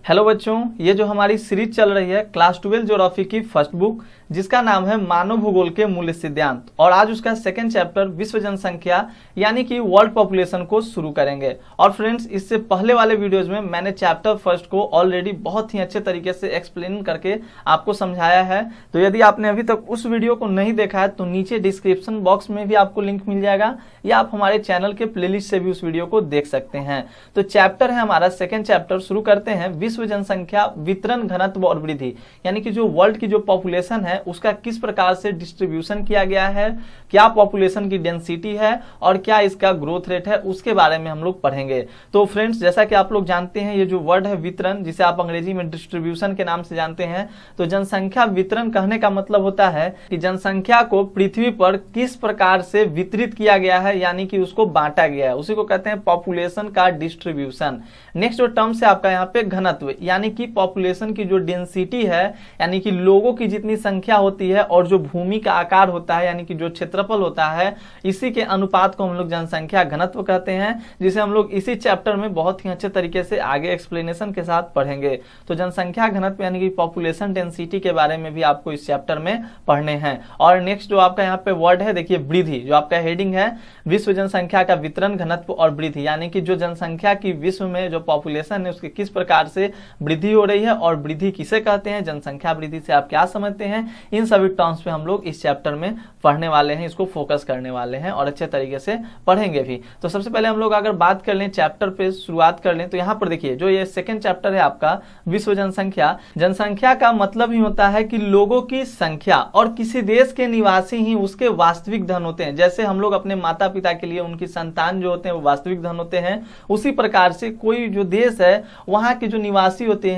Hello बच्चों, ये जो हमारी सीरीज चल रही है क्लास 12 ज्योग्राफी की फर्स्ट बुक जिसका नाम है मानव भूगोल के मूल्य सिद्धांत, और आज उसका सेकंड चैप्टर विश्व जनसंख्या यानी कि वर्ल्ड पॉपुलेशन को शुरू करेंगे। और फ्रेंड्स, इससे पहले वाले वीडियोस में मैंने चैप्टर फर्स्ट को ऑलरेडी बहुत ही अच्छे तरीके से एक्सप्लेन करके आपको समझाया है। तो यदि आपने अभी तक उस वीडियो को नहीं देखा है तो नीचे डिस्क्रिप्शन बॉक्स में भी आपको लिंक मिल जाएगा, या आप हमारे चैनल के प्लेलिस्ट से भी उस वीडियो को देख सकते हैं। तो चैप्टर है हमारा सेकेंड चैप्टर, शुरू करते हैं। विश्व जनसंख्या वितरण घनत्व और वृद्धि, यानी कि जो वर्ल्ड की जो पॉपुलेशन है उसका किस प्रकार से डिस्ट्रीब्यूशन किया गया है, क्या पॉपुलेशन की डेंसिटी है और क्या इसका ग्रोथ रेट है, उसके बारे में हम लोग पढ़ेंगे। तो फ्रेंड्स, जैसा कि आप लोग जानते हैं, ये जो वर्ड है वितरण, जिसे आप अंग्रेजी में डिस्ट्रीब्यूशन के नाम से जानते हैं, तो जनसंख्या वितरण कहने का मतलब होता है कि जनसंख्या को पृथ्वी पर किस प्रकार से वितरित किया गया है, यानी कि उसको बांटा गया है, उसी को कहते हैं पॉपुलेशन का डिस्ट्रीब्यूशन। नेक्स्ट जो टर्म से आपका यहाँ पे घनत्व, यानी कि पॉपुलेशन की जो डेंसिटी है, यानी कि लोगों की जितनी संख्या होती है और जो भूमि का आकार होता है, यानी कि जो क्षेत्रफल होता है, इसी के अनुपात को हम लोग जनसंख्या घनत्व कहते हैं, जिसे हम लोग इसी चैप्टर में बहुत ही अच्छे तरीके से आगे एक्सप्लेनेशन के साथ पढ़ेंगे। तो जनसंख्या घनत्व यानी कि पॉपुलेशन डेंसिटी के बारे में भी आपको इस चैप्टर में पढ़ने हैं। और नेक्स्ट जो आपका यहाँ पे वर्ड है, देखिए वृद्धि, जो आपका हेडिंग है विश्व जनसंख्या का वितरण घनत्व और वृद्धि, यानी कि जो जनसंख्या की विश्व में जो पॉपुलेशन है उसके किस प्रकार से वृद्धि हो रही है और वृद्धि किसे कहते हैं, जनसंख्या वृद्धि से आप क्या समझते हैं, इन सभी टर्म्स पे हम लोग इस चैप्टर में पढ़ने वाले हैं, इसको फोकस करने वाले हैं और अच्छे तरीके से पढ़ेंगे भी। तो सबसे पहले हम लोग अगर बात कर लें चैप्टर पे शुरुआत कर लें, तो यहाँ पर देखिए जो ये सेकंड चैप्टर है आपका विश्व जनसंख्या। जनसंख्या का मतलब ही होता है कि लोगों की संख्या, और किसी देश के निवासी ही उसके वास्तविक धन होते हैं। जैसे हम लोग अपने माता पिता के लिए उनकी संतान जो होते हैं वो वास्तविक धन होते हैं, उसी प्रकार से कोई जो देश है वहां के जो निवासी होते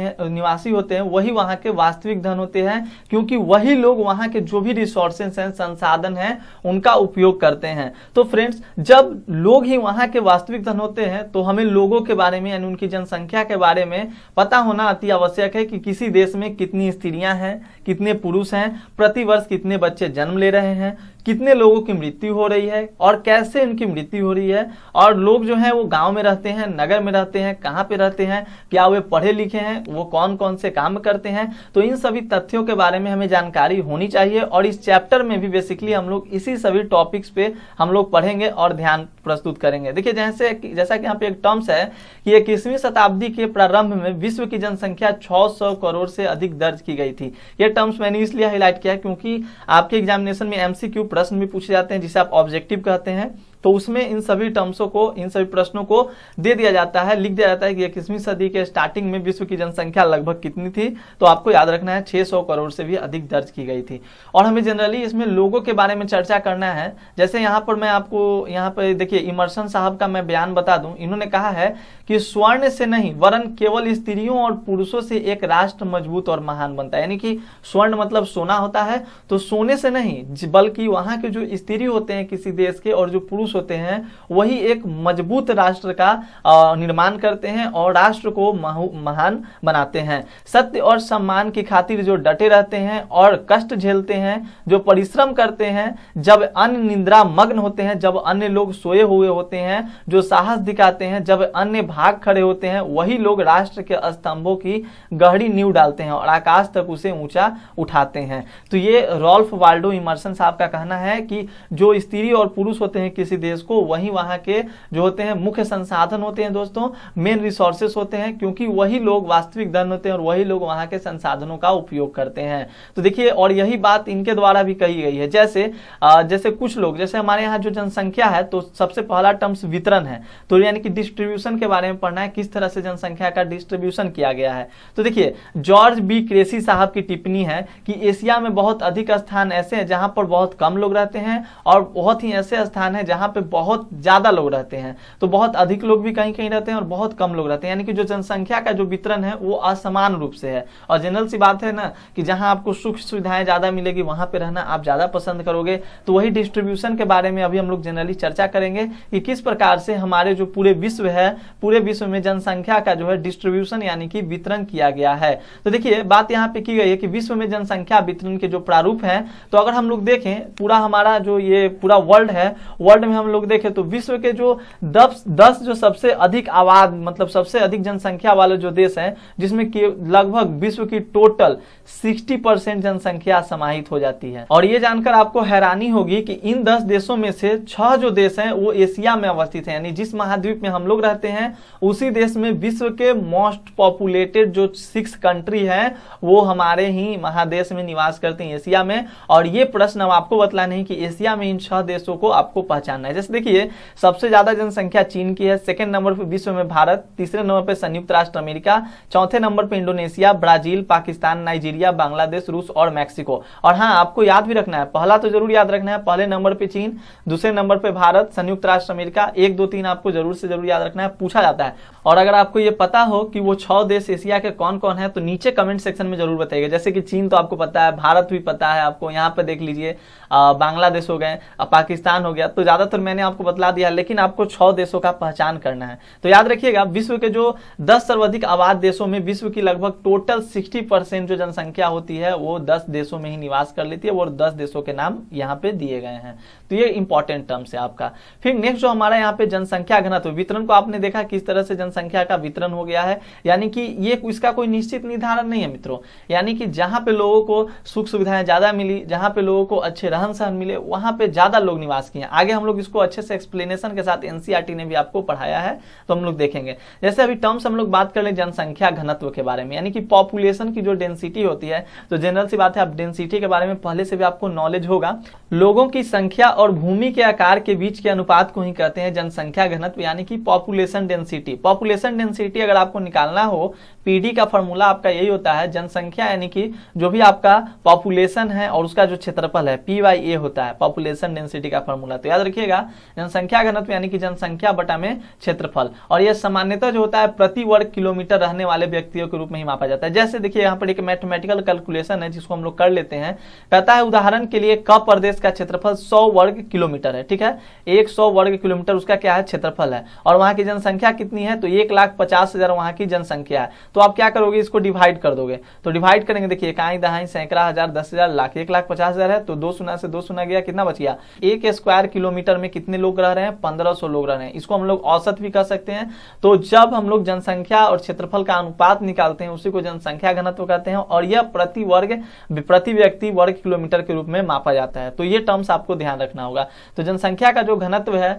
हैं वही वहां के वास्तविक धन होते हैं, क्योंकि वही लोग वहां के जो भी रिसोर्सेस हैं, संसाधन हैं, उनका उपयोग करते हैं। तो फ्रेंड्स, जब लोग ही वहां के वास्तविक धन होते हैं तो हमें लोगों के बारे में यानी उनकी जनसंख्या के बारे में पता होना अति आवश्यक है कि किसी देश में कितनी स्त्रियां हैं, कितने पुरुष हैं, प्रति वर्ष कितने बच्चे जन्म ले रहे हैं, कितने लोगों की मृत्यु हो रही है और कैसे उनकी मृत्यु हो रही है, और लोग जो हैं वो गांव में रहते हैं, नगर में रहते हैं, कहाँ पे रहते हैं, क्या वे पढ़े लिखे हैं, वो कौन कौन से काम करते हैं। तो इन सभी तथ्यों के बारे में हमें जानकारी होनी चाहिए, और इस चैप्टर में भी बेसिकली हम लोग इसी सभी टॉपिक्स पे हम लोग पढ़ेंगे और ध्यान प्रस्तुत करेंगे। देखिए जैसा कि यहाँ पे एक टर्म्स है कि 21वीं शताब्दी के प्रारंभ में विश्व की जनसंख्या 600 करोड़ से अधिक दर्ज की गई थी। ये टर्म्स मैंने इसलिए हाईलाइट किया क्योंकि आपके एग्जामिनेशन में एमसीक्यू प्रश्न भी पूछे जाते हैं, जिसे आप ऑब्जेक्टिव कहते हैं। तो उसमें इन सभी टर्म्सों को, इन सभी प्रश्नों को दे दिया जाता है, लिख दिया जाता है कि 21वीं सदी के स्टार्टिंग में विश्व की जनसंख्या लगभग कितनी थी। तो आपको याद रखना है 600 करोड़ से भी अधिक दर्ज की गई थी। और हमें जनरली इसमें लोगों के बारे में चर्चा करना है। जैसे यहाँ पर मैं आपको यहाँ पर देखिए इमर्सन साहब का मैं बयान बता दूं। इन्होंने कहा है कि स्वर्ण से नहीं वरन केवल स्त्रियों और पुरुषों से एक राष्ट्र मजबूत और महान बनता है। यानी कि स्वर्ण मतलब सोना होता है, तो सोने से नहीं बल्कि वहां के जो स्त्री होते हैं किसी देश के और जो पुरुष होते हैं वही एक मजबूत राष्ट्र का निर्माण करते हैं और राष्ट्र को महान बनाते हैं। सत्य और सम्मान की खातिर जो डटे रहते हैं और कष्ट झेलते हैं, जो परिश्रम करते हैं, जब अन्य निद्रा मग्न होते हैं, जब अन्य लोग सोए हुए होते हैं, जो साहस दिखाते हैं, जब अन्य भाग खड़े होते हैं, वही लोग राष्ट्र के स्तंभों की गहरी नींव डालते हैं और आकाश तक उसे ऊंचा उठाते हैं। तो ये रॉल्फ वाल्डो इमर्सन साहब का कहना है कि जो स्त्री और पुरुष होते हैं किसी देश को, वही वहां के जो होते हैं मुख्य संसाधन होते हैं दोस्तों, मेन रिसोर्सेस होते हैं, क्योंकि वही लोग वास्तविक धन होते हैं और वही लोग वहां के संसाधनों का उपयोग करते हैं। तो देखिए, और यही बात इनके द्वारा भी कही गई है। जैसे कुछ लोग, जैसे हमारे यहाँ जो जनसंख्या है, तो सबसे पहला टर्म्स वितरण है, तो यानी कि डिस्ट्रीब्यूशन के बारे में पढ़ना है, किस तरह से जनसंख्या का डिस्ट्रीब्यूशन किया गया है। तो देखिए, जॉर्ज बी क्रेसी साहब की टिप्पणी है कि एशिया में बहुत अधिक स्थान ऐसे हैं जहां पर बहुत कम लोग रहते हैं और बहुत ही ऐसे स्थान है जहां पे बहुत ज्यादा लोग रहते हैं। तो बहुत अधिक लोग भी कहीं कहीं रहते हैं और बहुत कम लोग रहते हैं, यानी कि जो जनसंख्या का जो वितरण है वो असमान रूप से है। और जनरल सी बात है ना कि जहां आपको सुख सुविधाएं ज्यादा मिलेगी वहां पे रहना आप ज्यादा पसंद करोगे। तो वही डिस्ट्रीब्यूशन के बारे में अभी हम लोग जनरली चर्चा करेंगे कि किस प्रकार से हमारे जो पूरे विश्व है, पूरे विश्व में जनसंख्या का जो है डिस्ट्रीब्यूशन यानी कि वितरण किया गया है। तो देखिए, बात यहाँ पे की गई है कि विश्व में जनसंख्या वितरण के जो प्रारूप है, तो अगर हम लोग देखें पूरा हमारा जो ये पूरा वर्ल्ड है, वर्ल्ड में हम लोग देखें तो विश्व के जो 10 जो सबसे अधिक आबाद मतलब सबसे अधिक जनसंख्या वाले जो देश हैं, जिसमें कि लगभग विश्व की टोटल 60% जनसंख्या समाहित हो जाती है। और ये जानकर आपको हैरानी होगी कि इन 10 देशों में से 6 जो देश हैं वो एशिया में अवस्थित हैं, यानी जिस महाद्वीप में हम लोग रहते हैं उसी देश में विश्व के मोस्ट पॉपुलेटेड जो 6 कंट्री हैं वो हमारे ही महादेश में निवास करते हैं, एशिया में। और ये प्रश्न अब आपको बतलाना है कि एशिया में इन 6 देशों को आपको पहचानना है। जैसे देखिए, सबसे ज्यादा जनसंख्या चीन की है, सेकंड नंबर पे विश्व में भारत, तीसरे नंबर पे संयुक्त राष्ट्र अमेरिका, चौथे नंबर पे Indonesia, Brazil, Pakistan, Nigeria, Bangladesh, रूस और मैक्सिको। और हाँ, आपको याद भी रखना है, पहला तो जरूर याद रखना है, पहले नंबर पे चीन, दूसरे नंबर पे भारत, संयुक्त राष्ट्र अमेरिका, 1 2 3 आपको जरूर से जरूर याद रखना है, पूछा जाता है। और अगर आपको ये पता हो कि वो 6 देश एशिया के कौन कौन है तो नीचे कमेंट सेक्शन में जरूर बताइएगा। जैसे कि चीन तो आपको पता है, भारत भी पता है आपको, यहाँ पे देख लीजिए बांग्लादेश हो गए, पाकिस्तान हो गया, तो ज्यादातर मैंने आपको बतला दिया, लेकिन आपको 6 देशों का पहचान करना है। तो याद रखिएगा, विश्व के जो 10 सर्वाधिक आबाद देशों में विश्व की लगभग टोटल 60% जो जनसंख्या होती है वो 10 देशों में ही निवास कर लेती है, और 10 देशों के नाम यहाँ पे दिए गए हैं। तो ये इंपॉर्टेंट टर्म्स है आपका। फिर नेक्स्ट जो हमारा यहाँ पे जनसंख्या घनत्व वितरण को आपने देखा किस तरह से जनसंख्या का वितरण हो गया है, यानी कि ये इसका कोई निश्चित निर्धारण नहीं है मित्रों, यानी कि जहां पे लोगों को सुख सुविधाएं ज्यादा मिली, जहां पे लोगों को अच्छे रहन सहन मिले, वहां पे ज्यादा लोग निवास किए। आगे हम लोग इसको अच्छे से एक्सप्लेनेशन के साथ एनसीईआरटी ने भी आपको पढ़ाया है, तो हम लोग देखेंगे। जैसे अभी टर्म्स हम लोग बात कर ले जनसंख्या घनत्व के बारे में, यानी कि पॉपुलेशन की जो डेंसिटी होती है, तो जनरल सी बात है, आप डेंसिटी के बारे में पहले से भी आपको नॉलेज होगा। लोगों की संख्या और भूमि के आकार के बीच के अनुपात को ही कहते हैं जनसंख्या घनत्व, यानी कि पॉपुलेशन डेंसिटी। पॉपुलेशन डेंसिटी अगर आपको निकालना हो, पीडी का फॉर्मूला आपका यही होता है, जनसंख्या यानी कि जो भी आपका पॉपुलेशन है और उसका जो क्षेत्रफल है, P/A होता है पॉपुलेशन डेंसिटी का फॉर्मूला। तो याद रखिएगा, जनसंख्या घनत्व यानी कि जनसंख्या बटा में क्षेत्रफल, और यह सामान्यतः जो होता है प्रति वर्ग किलोमीटर रहने वाले व्यक्तियों के रूप में ही मापा जाता है। जैसे देखिए, यहाँ पर एक मैथमेटिकल कैलकुलेशन है जिसको हम लोग कर लेते हैं। कहता है उदाहरण के लिए क प्रदेश का क्षेत्रफल 100 वर्ग किलोमीटर है, ठीक है, 100 वर्ग किलोमीटर उसका क्या है, क्षेत्रफल है, और वहां की जनसंख्या कितनी है, तो 1,50,000 वहां की जनसंख्या है। तो आप क्या करोगे, इसको डिवाइड कर दोगे, तो डिवाइड करेंगे, देखिए इकाई दहाई सैकड़ा हजार 10,000 लाख, 1,50,000 है, तो 2 शून्य से 2 शून्य गया, कितना बच गया, 1 स्क्वायर किलोमीटर में कितने लोग रह रहे हैं, 1500 लोग रह रहे हैं। इसको हम लोग औसत भी कह सकते हैं। तो जब हम लोग जनसंख्या और क्षेत्रफल का अनुपात निकालते हैं उसी को जनसंख्या घनत्व कहते हैं, और यह प्रति व्यक्ति वर्ग किलोमीटर के रूप में मापा जाता है। तो ये टर्म्स आपको ध्यान रखना होगा। तो जनसंख्या का जो घनत्व है,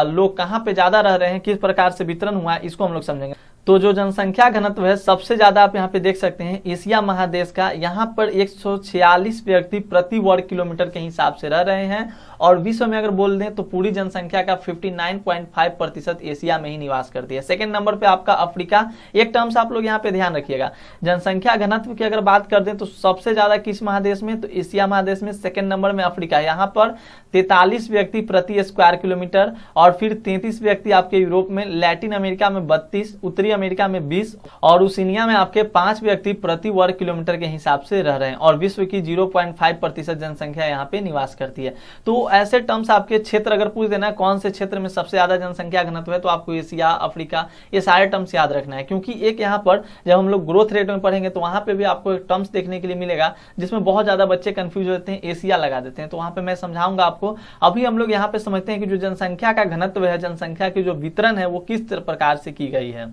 लोग कहाँ पे ज्यादा रह रहे हैं, किस प्रकार से वितरण हुआ है, इसको हम लोग समझेंगे। तो जो जनसंख्या घनत्व है, सबसे ज्यादा आप यहाँ पे देख सकते हैं एशिया महादेश का, यहाँ पर 146 व्यक्ति प्रति वर्ग किलोमीटर के हिसाब से रह रहे हैं, और विश्व में अगर बोल दें तो पूरी जनसंख्या का 59.5% एशिया में ही निवास करती है। सेकंड नंबर पे आपका अफ्रीका। एक टर्म्स आप लोग यहाँ पे ध्यान रखिएगा, जनसंख्या घनत्व की अगर बात कर दें तो सबसे ज्यादा किस महादेश में, तो एशिया महादेश में। सेकंड नंबर में अफ्रीका, यहाँ पर 43 व्यक्ति प्रति स्क्वायर किलोमीटर, और फिर 33 व्यक्ति आपके यूरोप में, लैटिन अमेरिका में 32, उत्तरी अमेरिका में 20, और ओशिनिया में आपके 5 व्यक्ति प्रति वर्ग किलोमीटर के हिसाब से रह रहे हैं, और विश्व की 0.5% जनसंख्या यहाँ पे निवास करती है। तो ऐसे टर्म्स आपके क्षेत्र अगर पूछ देना कौन से क्षेत्र में सबसे ज्यादा जनसंख्या घनत्व है, तो आपको एशिया, अफ्रीका, ये सारे टर्म्स याद रखना है, क्योंकि एक यहाँ पर जब हम लोग ग्रोथ रेट में पढ़ेंगे तो वहां पे भी आपको एक टर्म्स देखने के लिए मिलेगा जिसमें बहुत ज्यादा बच्चे कंफ्यूज होते हैं, एशिया लगा देते हैं, तो वहां पे मैं समझाऊंगा आपको। अभी हम लोग यहाँ पे समझते हैं कि जो जनसंख्या का घनत्व है, जनसंख्या की जो वितरण है वो किस प्रकार से की गई है।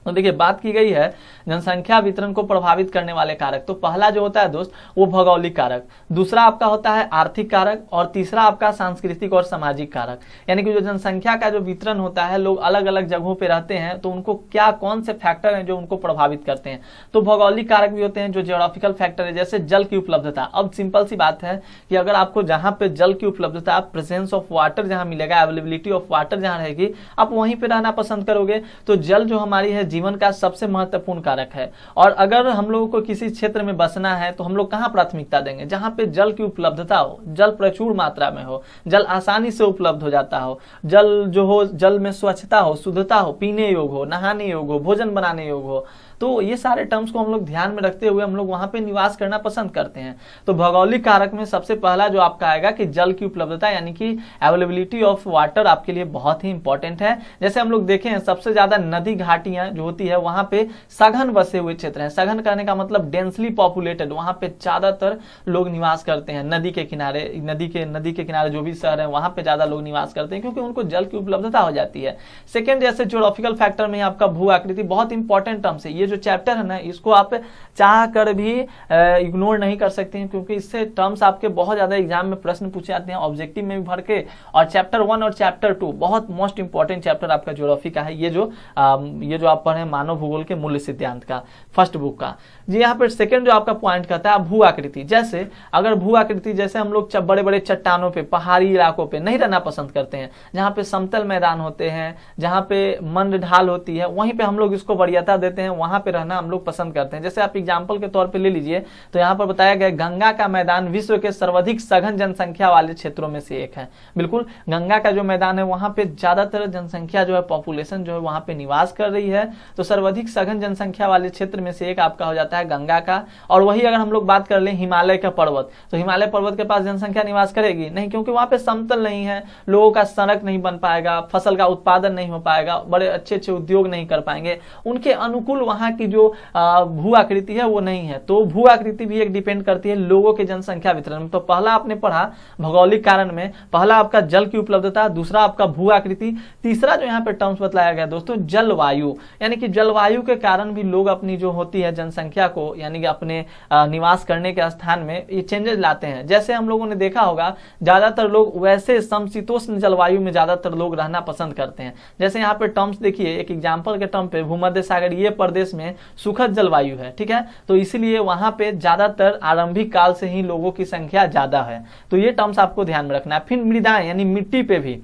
तो देखिए, बात की गई है जनसंख्या वितरण को प्रभावित करने वाले कारक। तो पहला जो होता है दोस्त वो भौगोलिक कारक, दूसरा आपका होता है आर्थिक कारक, और तीसरा आपका सांस्कृतिक और सामाजिक कारक। यानी कि जो जनसंख्या का जो वितरण होता है, लोग अलग अलग जगहों पे रहते हैं तो उनको क्या कौन से फैक्टर हैं जो उनको प्रभावित करते हैं। तो भौगोलिक कारक भी होते हैं, जो जियोग्राफिकल फैक्टर है, जैसे जल की उपलब्धता। अब सिंपल सी बात है कि अगर आपको जहां पे जल की उपलब्धता, प्रेजेंस ऑफ वाटर जहां मिलेगा, अवेलेबिलिटी ऑफ वाटर जहां रहेगी, आप वहीं पे रहना पसंद करोगे। तो जल जो हमारी है जीवन का सबसे महत्वपूर्ण कारक है, और अगर हम लोगों को किसी क्षेत्र में बसना है तो हम लोग कहां प्राथमिकता देंगे, जहां पे जल की उपलब्धता हो, जल प्रचुर मात्रा में हो, जल आसानी से उपलब्ध हो जाता हो, जल जो हो, जल में स्वच्छता हो, शुद्धता हो, पीने योग्य हो, नहाने योग्य हो, भोजन बनाने योग्य हो। तो ये सारे टर्म्स को हम लोग ध्यान में रखते हुए हम लोग वहां पे निवास करना पसंद करते हैं। तो भौगोलिक कारक में सबसे पहला जो आपका आएगा कि जल की उपलब्धता यानी कि अवेलेबिलिटी ऑफ वाटर आपके लिए बहुत ही इंपॉर्टेंट है। जैसे हम लोग देखें सबसे ज्यादा नदी घाटियां जो होती है वहां पे सघन बसे हुए क्षेत्र हैं। सघन कहने का मतलब डेंसली पॉपुलेटेड, वहां पे ज्यादातर लोग निवास करते हैं। नदी के किनारे जो भी शहर है वहां पे ज्यादा लोग निवास करते हैं क्योंकि उनको जल की उपलब्धता हो जाती है। सेकेंड, जैसे ज्योग्राफिकल फैक्टर में आपका भू आकृति बहुत इंपॉर्टेंट टर्म्स है। ये जो चैप्टर है ना इसको आप चाह कर भी इग्नोर नहीं कर सकते हैं क्योंकि इससे टर्म्स आपके बहुत ज्यादा एग्जाम में प्रश्न पूछे जाते हैं, ऑब्जेक्टिव में भी भर के। और चैप्टर 1 और चैप्टर 2 बहुत मोस्ट इंपॉर्टेंट चैप्टर आपका ज्योग्राफी का है। ये जो आप पढ़े मानव भूगोल के मूल्य सिद्धांत का फर्स्ट बुक का। जी यहाँ पर सेकंड जो आपका पॉइंट कहता है भू आकृति। जैसे अगर भू आकृति, जैसे हम लोग बड़े बड़े चट्टानों पे, पहाड़ी इलाकों पे नहीं रहना पसंद करते हैं, जहाँ पे समतल मैदान होते हैं, जहाँ पे मंद ढाल होती है, वहीं पे हम लोग इसको वरीयता देते हैं, वहां पे रहना हम लोग पसंद करते हैं। जैसे आप एग्जाम्पल के तौर पे ले लीजिए तो यहाँ पर बताया गया गंगा का मैदान विश्व के सर्वाधिक सघन जनसंख्या वाले क्षेत्रों में से एक है। बिल्कुल, गंगा का जो मैदान है वहां पे ज्यादातर जनसंख्या जो है, पॉपुलेशन जो है वहां पे निवास कर रही है। तो सर्वाधिक सघन जनसंख्या वाले क्षेत्र में से एक आपका हो जाता है गंगा का। और वही अगर हम लोग बात कर लें हिमालय का पर्वत, तो हिमालय पर्वत के पास जनसंख्या निवास करेगी नहीं, क्योंकि वहां पे समतल नहीं है, लोगों का सड़क नहीं बन पाएगा, फसल का उत्पादन नहीं हो पाएगा, बड़े अच्छे अच्छे उद्योग नहीं कर पाएंगे, उनके अनुकूल वहां की जो भू आकृति है वो नहीं है। तो भू आकृति भी एक डिपेंड करती है लोगों के जनसंख्या वितरण में। तो पहला आपने पढ़ा भौगोलिक कारण में, पहला आपका जल की उपलब्धता, दूसरा आपका भू आकृति, तीसरा जो यहाँ पे टर्म्स बताया गया दोस्तों जलवायु, यानी कि जलवायु के कारण भी लोग अपनी जो होती है जनसंख्या को, यानी कि अपने निवास करने के स्थान में ये चेंजेस लाते हैं। जैसे हम लोगों ने देखा होगा ज्यादातर लोग वैसे समशीतोष्ण जलवायु में ज्यादातर लोग रहना पसंद करते हैं। जैसे यहाँ पे टर्म्स देखिए, एक एग्जांपल के टर्म पे भूमध्य सागरीय प्रदेश में सुखद जलवायु है, ठीक है, तो इसीलिए वहां पे ज्यादातर आरंभिक काल से ही लोगों की संख्या ज्यादा है। तो ये टर्म्स आपको ध्यान में रखना है। फिर मृदाएं यानी मिट्टी पे भी,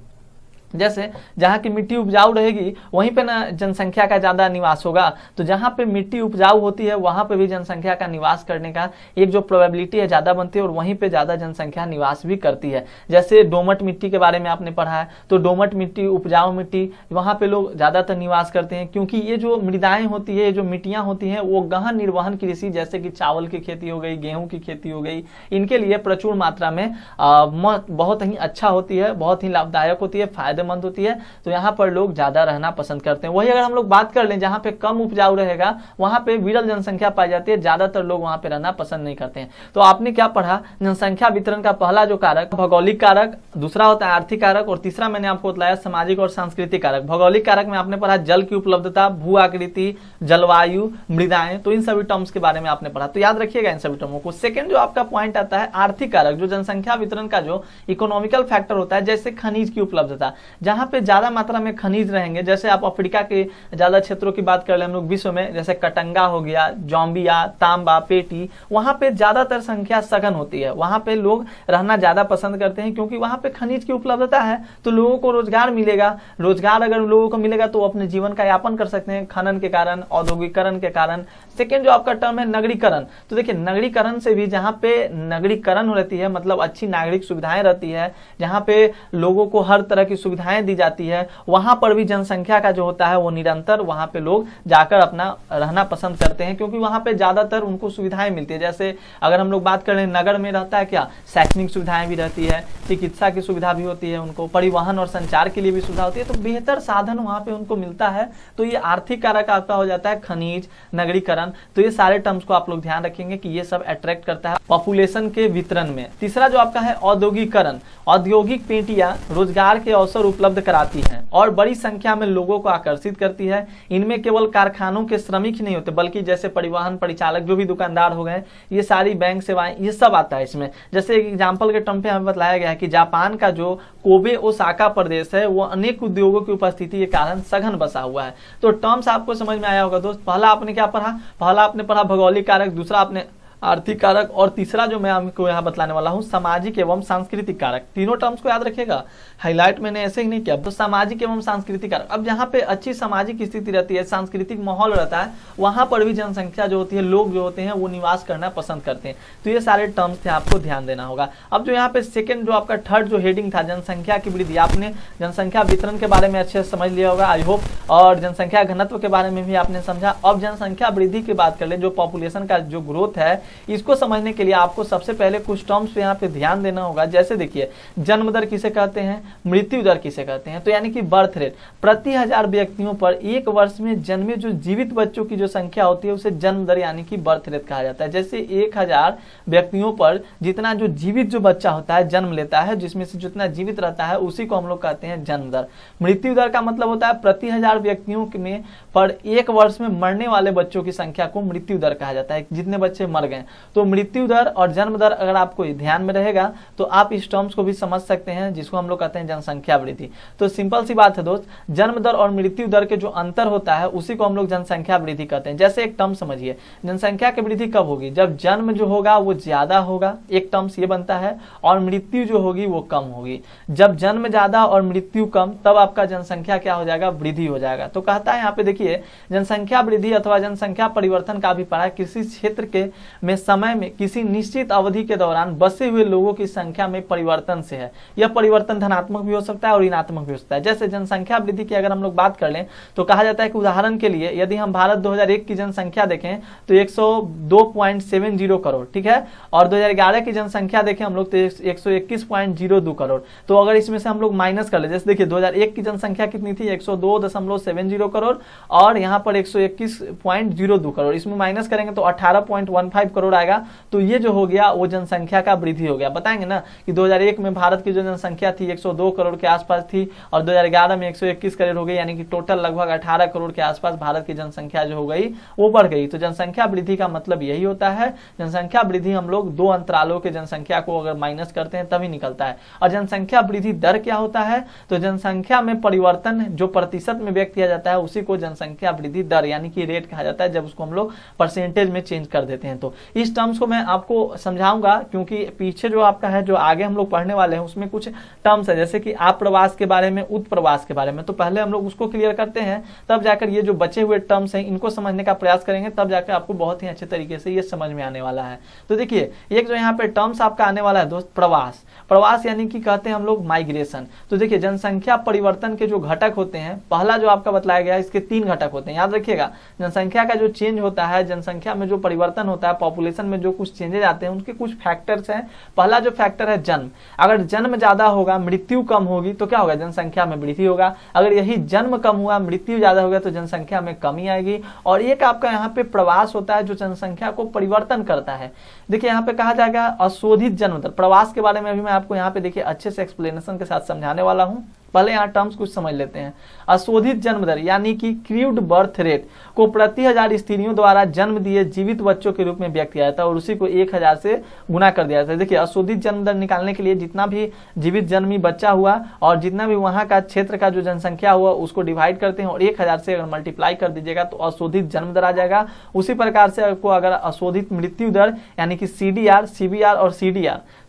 जैसे जहाँ की मिट्टी उपजाऊ रहेगी वहीं पे ना जनसंख्या का ज्यादा निवास होगा। तो जहाँ पे मिट्टी उपजाऊ होती है वहां पे भी जनसंख्या का निवास करने का एक जो प्रोबेबिलिटी है ज्यादा बनती है और वहीं पे ज्यादा जनसंख्या निवास भी करती है। जैसे दोमट मिट्टी के बारे में आपने पढ़ा है, तो दोमट मिट्टी, उपजाऊ मिट्टी, वहां पे लोग ज्यादातर निवास करते हैं क्योंकि ये जो मृदाएं होती है, ये जो मिट्टियां होती हैं वो गहन निर्वहन कृषि, जैसे कि चावल की खेती हो गई, गेहूं की खेती हो गई, इनके लिए प्रचुर मात्रा में बहुत ही अच्छा होती है, बहुत ही लाभदायक होती है, फायदेमंद होती है। तो यहाँ पर लोग ज्यादा रहना पसंद करते हैं। वही अगर हम लोग बात कर लें जहाँ पे कम उपजाऊ रहेगा वहां पे विरल जनसंख्या पाई जाती है, ज्यादातर लोग वहां पे रहना पसंद नहीं करते हैं। तो आपने क्या पढ़ा, जनसंख्या वितरण का पहला जो कारक भौगोलिक कारक, दूसरा होता है आर्थिक कारक और तीसरा मैंने आपको बताया सामाजिक और सांस्कृतिक कारक। भौगोलिक कारक में आपने पढ़ा जल की उपलब्धता, भू आकृति, जलवायु, मृदाएं, तो इन सभी टर्म्स के बारे में आपने पढ़ा। तो याद रखिएगा इन सभी टर्मों को। सेकंड जो आपका पॉइंट आता है आर्थिक कारक, जो जनसंख्या वितरण का जो इकोनॉमिकल फैक्टर होता है, जैसे खनिज की उपलब्धता, जहां पे ज्यादा मात्रा में खनिज रहेंगे, जैसे आप अफ्रीका के ज्यादा क्षेत्रों की बात कर ले हम लोग विश्व में, जैसे कटंगा हो गया, जॉम्बिया, तांबा, पेटी, वहां पे ज्यादातर संख्या सघन होती है, वहां पे लोग रहना ज्यादा पसंद करते हैं क्योंकि वहां पे खनिज की उपलब्धता है। तो लोगों को रोजगार मिलेगा, रोजगार अगर लोगों को मिलेगा तो अपने जीवन का यापन कर सकते हैं खनन के कारण, औद्योगिकरण के कारण। सेकेंड जो आपका टर्म है नगरीकरण, तो देखिए नगरीकरण से भी, जहां पे नगरीकरण रहती है मतलब अच्छी नागरिक सुविधाएं रहती है, जहां पे लोगों को हर तरह की सुविधाएं दी जाती है, वहां पर भी जनसंख्या का जो होता है वो निरंतर वहां पे लोग जाकर अपना रहना पसंद करते हैं क्योंकि वहां पे ज्यादातर उनको सुविधाएं मिलती है। जैसे अगर हम लोग बात करें नगर में रहता है क्या, शैक्षणिक सुविधाएं भी रहती है, चिकित्सा की सुविधा भी होती है, उनको परिवहन और संचार के लिए भी सुविधा होती है, तो बेहतर साधन वहां पे उनको मिलता है। तो ये आर्थिक कारक आपका हो जाता है खनिज, नगरीकरण। तो ये सारे टर्म्स को आप लोग ध्यान रखेंगे कि ये सब अट्रैक्ट करता है पॉपुलेशन के वितरण में। तीसरा जो आपका है औद्योगिकरण, औद्योगिक पेटियां रोजगार के अवसर उपलब्ध कराती हैं और बड़ी संख्या में लोगों को आकर्षित करती है। इनमें केवल कारखानों के श्रमिक ही नहीं होते बल्कि जैसे परिवहन परिचालक, जो भी दुकानदार हो गए, ये सारी बैंक सेवाएं, ये सब आता है इसमें। जैसे एक एग्जांपल के टर्म पे हमें बताया गया है कि जापान का जो कोबे ओसाका प्रदेश है वो अनेक उद्योगों की उपस्थिति के कारण सघन बसा हुआ है। तो टर्म्स आपको समझ में आया होगा दोस्त। पहला आपने क्या पढ़ा, पहला आपने पढ़ा भौगोलिक कारक, दूसरा आपने आर्थिक कारक, और तीसरा जो मैं आपको यहाँ बतलाने वाला हूँ सामाजिक एवं सांस्कृतिक कारक। तीनों टर्म्स को याद रखिएगा, हाईलाइट मैंने ऐसे ही नहीं किया। तो सामाजिक एवं सांस्कृतिक कारक, अब जहाँ पे अच्छी सामाजिक स्थिति रहती है, सांस्कृतिक माहौल रहता है, वहां पर भी जनसंख्या जो होती है, लोग जो होते हैं वो निवास करना पसंद करते हैं। तो ये सारे टर्म्स थे, आपको ध्यान देना होगा। अब जो यहाँ पे सेकंड जो आपका थर्ड जो हेडिंग था जनसंख्या की वृद्धि, आपने जनसंख्या वितरण के बारे में अच्छे से समझ लिया होगा आई होप, और जनसंख्या घनत्व के बारे में भी आपने समझा। अब जनसंख्या वृद्धि की बात कर ले, जो पॉपुलेशन का जो ग्रोथ है, इसको समझने के लिए आपको सबसे पहले कुछ टर्म्स पे यहाँ पे ध्यान देना होगा। जैसे देखिए, जन्म दर किसे कहते हैं, मृत्यु दर किसे कहते हैं, तो यानी कि बर्थ रेट। प्रति 1000 व्यक्तियों पर एक वर्ष में जन्मे जो जीवित बच्चों की जो संख्या होती है उसे जन्म दर यानी कि बर्थ रेट कहा जाता है। जैसे 1000 व्यक्तियों पर जितना जो जीवित जो बच्चा होता है जन्म लेता है, जिसमें से जितना जीवित रहता है उसी को हम लोग कहते हैं जन्म दर। मृत्यु दर का मतलब होता है प्रति 1000 व्यक्तियों में पर एक वर्ष में मरने वाले बच्चों की संख्या को मृत्यु दर कहा जाता है, जितने बच्चे मर गए। तो मृत्यु दर और जन्म दर अगर आपको ध्यान में रहेगा तो आप इस टर्म्स को भी समझ सकते हैं, जिसको हम लोग कहते हैं जनसंख्या वृद्धि। तो सिंपल सी बात है दोस्त, जन्म दर और मृत्यु दर के जो अंतर होता है उसी को हम लोग जनसंख्या वृद्धि कहते हैं। जैसे एक टर्म समझिए, जनसंख्या की वृद्धि कब होगी, जब जन्म जो होगा वो ज्यादा होगा, एक टर्म्स ये बनता है, और मृत्यु जो होगी वो कम होगी। जब जन्म ज्यादा और मृत्यु कम, तब आपका जनसंख्या क्या हो जाएगा, वृद्धि हो जाएगा। तो कहता है यहाँ पे देखिए, जनसंख्या वृद्धि अथवा जनसंख्या परिवर्तन का अभिप्राय किसी क्षेत्र के में समय में किसी निश्चित अवधि के दौरान बसे हुए लोगों की संख्या में परिवर्तन से है। यह परिवर्तन धनात्मक भी हो सकता है और ऋणात्मक भी हो सकता है। जैसे जनसंख्या वृद्धि की अगर हम लोग बात कर लें तो कहा जाता है कि उदाहरण के लिए यदि हम भारत 2001 की जनसंख्या देखें तो 102.70 करोड़, ठीक है, और 2011 की जनसंख्या देखें हम लोग तो 121.02 करोड़। तो अगर इसमें से हम लोग माइनस कर ले, जैसे देखिए 2001 की जनसंख्या कितनी थी, 102.70 करोड़, और यहाँ पर 121.02 करोड़, इसमें माइनस करेंगे तो 18.15 करोड़ आएगा। तो ये जो हो गया वो जनसंख्या का वृद्धि हो गया। बताएंगे ना कि 2001 में भारत की जो जनसंख्या थी 102 करोड़ के आसपास थी, और 2011 में 121 करोड़ हो गई, यानी कि टोटल लगभग 18 करोड़ के आसपास भारत की जनसंख्या जो हो गई वो बढ़ गई। तो जनसंख्या वृद्धि का मतलब यही होता है। जनसंख्या वृद्धि हम लोग दो अंतरालों के जनसंख्या को अगर माइनस करते हैं तभी निकलता है। और जनसंख्या वृद्धि दर क्या होता है, तो जनसंख्या में परिवर्तन जो प्रतिशत में व्यक्त किया जाता है उसी को जनसंख्या वृद्धि दर यानी कि रेट कहा जाता है, जब उसको हम लोग परसेंटेज में चेंज कर देते हैं। तो इस टर्म्स को मैं आपको समझाऊंगा, क्योंकि पीछे जो आपका है, जो आगे हम लोग पढ़ने वाले हैं उसमें कुछ टर्म्स है, जैसे कि आप्रवास के बारे में, उत्प्रवास के बारे में। तो पहले हम लोग उसको क्लियर करते हैं, तब जाकर ये जो बचे हुए टर्म्स हैं इनको समझने का प्रयास करेंगे, तब जाकर आपको बहुत ही अच्छे तरीके से ये समझ में आने वाला है। तो देखिए, एक जो यहाँ पे टर्म्स आपका आने वाला है दोस्त, प्रवास। प्रवास यानी कि कहते हैं हम लोग माइग्रेशन। तो देखिए, जनसंख्या परिवर्तन के जो घटक होते हैं, पहला जो आपका बतलाया गया है, इसके 3 घटक होते हैं, याद रखिएगा। जनसंख्या का जो चेंज होता है, जनसंख्या में जो परिवर्तन होता है, पॉपुलेशन में जो कुछ चेंजेस आते हैं, उनके कुछ फैक्टर्स हैं। पहला जो फैक्टर है जन्म। अगर जन्म ज्यादा होगा, मृत्यु कम होगी, तो क्या होगा, जनसंख्या में वृद्धि होगा। अगर यही जन्म कम हुआ, मृत्यु ज्यादा होगा, तो जनसंख्या में कमी आएगी। और एक आपका यहाँ पे प्रवास होता है जो जनसंख्या को परिवर्तन करता है। देखिए, यहाँ पे कहा जाएगा अशोधित जन्म दर। प्रवास के बारे में अभी मैं आपको यहाँ पे देखिए अच्छे से एक्सप्लेनेशन के साथ समझाने वाला हूँ। पहले यहाँ टर्म्स कुछ समझ लेते हैं। अशोधित जन्म दर यानी कि क्रूड बर्थ रेट को प्रति 1000 स्त्रियों द्वारा जन्म दिए जीवित बच्चों के रूप में व्यक्त किया जाता है, और उसी को 1000 से गुना कर दिया जाता है। देखिए, अशोधित जन्म दर निकालने के लिए जितना भी जीवित जन्मी बच्चा हुआ और जितना भी वहां का क्षेत्र का जो जनसंख्या हुआ उसको डिवाइड करते हैं, और 1000 से अगर मल्टीप्लाई कर दीजिएगा तो अशोधित जन्म दर आ जाएगा। उसी प्रकार से आपको अगर अशोधित मृत्यु दर यानी कि CDR, CBR और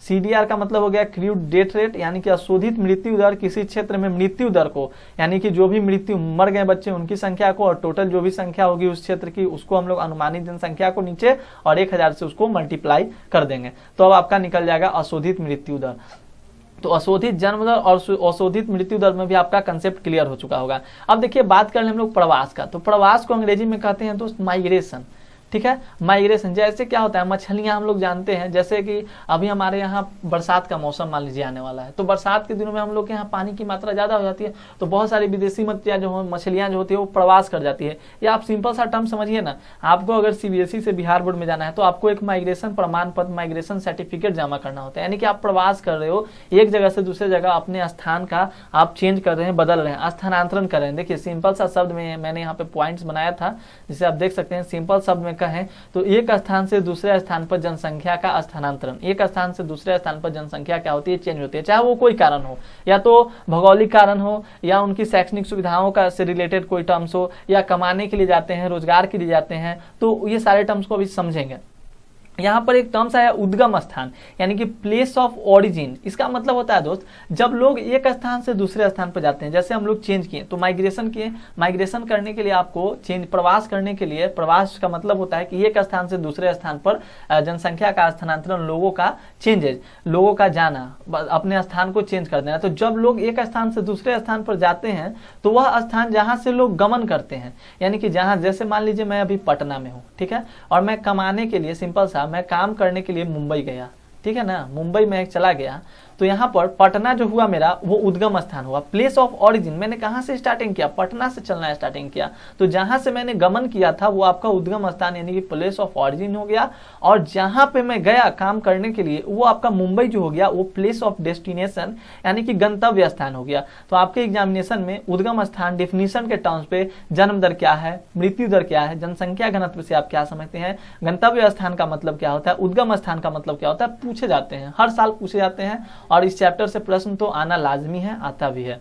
CDR का मतलब हो गया क्रूड डेथ रेट, यानी कि अशोधित मृत्यु दर किसी क्षेत्र में मृत्यु दर को, यानी कि जो भी मृत्यु मर गए बच्चे उनकी संख्या को, और टोटल जो भी संख्या होगी उस क्षेत्र की, उसको हम लोग अनुमानित जनसंख्या को नीचे और 1000 से उसको मल्टीप्लाई कर देंगे, तो अब आपका निकल जाएगा अशोधित मृत्यु दर। तो अशोधित जन्म दर और अशोधित मृत्यु दर में भी आपका कंसेप्ट क्लियर हो चुका होगा। अब देखिए, बात कर लें हम लोग प्रवास का। तो प्रवास को अंग्रेजी में कहते हैं दोस्त माइग्रेशन, ठीक है, माइग्रेशन। जैसे क्या होता है, मछलियां हम लोग जानते हैं, जैसे कि अभी हमारे यहाँ बरसात का मौसम मान लीजिए आने वाला है, तो बरसात के दिनों में हम लोग के यहाँ पानी की मात्रा ज्यादा हो जाती है, तो बहुत सारी विदेशी मछलियां जो होती है वो प्रवास कर जाती है। या आप सिंपल सा टर्म समझिए ना, आपको अगर CBSE से बिहार बोर्ड में जाना है तो आपको एक माइग्रेशन प्रमाण पत्र, माइग्रेशन सर्टिफिकेट जमा करना होता है, यानी कि आप प्रवास कर रहे हो, एक जगह से दूसरे जगह अपने स्थान का आप चेंज कर रहे हैं, बदल रहे हैं, स्थानांतरण कर रहे हैं। देखिए, सिंपल सा शब्द में मैंने यहाँ पे पॉइंट्स बनाया था, जिसे आप देख सकते हैं। सिंपल शब्द में कहें तो एक स्थान से दूसरे स्थान पर जनसंख्या का स्थानांतरण, एक स्थान से दूसरे स्थान पर जनसंख्या क्या होती है, चेंज होती है, चाहे वो कोई कारण हो, या तो भौगोलिक कारण हो, या उनकी शैक्षणिक सुविधाओं का से रिलेटेड कोई टर्म्स हो, या कमाने के लिए जाते हैं, रोजगार के लिए जाते हैं, तो ये सारे टर्म्स को अभी समझेंगे। यहाँ पर एक टर्म्स आया उद्गम स्थान, यानी कि प्लेस ऑफ ओरिजिन। इसका मतलब होता है दोस्त, जब लोग एक स्थान से दूसरे स्थान पर जाते हैं, जैसे हम लोग चेंज किए तो माइग्रेशन किए, माइग्रेशन करने के लिए आपको चेंज, प्रवास करने के लिए, प्रवास का मतलब होता है कि एक स्थान से दूसरे स्थान पर जनसंख्या का स्थानांतरण, लोगों का चेंजेज, लोगों का जाना, अपने स्थान को चेंज कर देना। तो जब लोग एक स्थान से दूसरे स्थान पर जाते हैं तो वह स्थान जहाँ से लोग गमन करते हैं, यानी कि जहाँ, जैसे मान लीजिए मैं अभी पटना में हूँ, ठीक है, और मैं कमाने के लिए, सिंपल सा, मैं काम करने के लिए मुंबई गया, ठीक है ना, मुंबई में चला गया, तो यहाँ पर पटना जो हुआ मेरा वो उद्गम स्थान हुआ, प्लेस ऑफ ओरिजिन। मैंने कहाँ से स्टार्टिंग किया? पटना से चलना स्टार्टिंग किया, तो जहाँ से मैंने गमन किया था वो आपका उद्गम स्थान यानी कि प्लेस ऑफ ओरिजिन हो गया। और जहाँ पे मैं गया काम करने के लिए वो आपका मुंबई जो हो गया वो प्लेस ऑफ डेस्टिनेशन यानी कि गंतव्य स्थान हो गया। तो आपके एग्जामिनेशन में उद्गम स्थान डिफिनीशन के टर्म्स पे जन्म दर क्या है, मृत्यु दर क्या है, जनसंख्या घनत्व से आप क्या समझते हैं, गंतव्य स्थान का मतलब क्या होता है, उद्गम स्थान का मतलब क्या होता है, पूछे जाते हैं, हर साल पूछे जाते हैं। और इस चैप्टर से प्रश्न तो आना लाजमी है, आता भी है।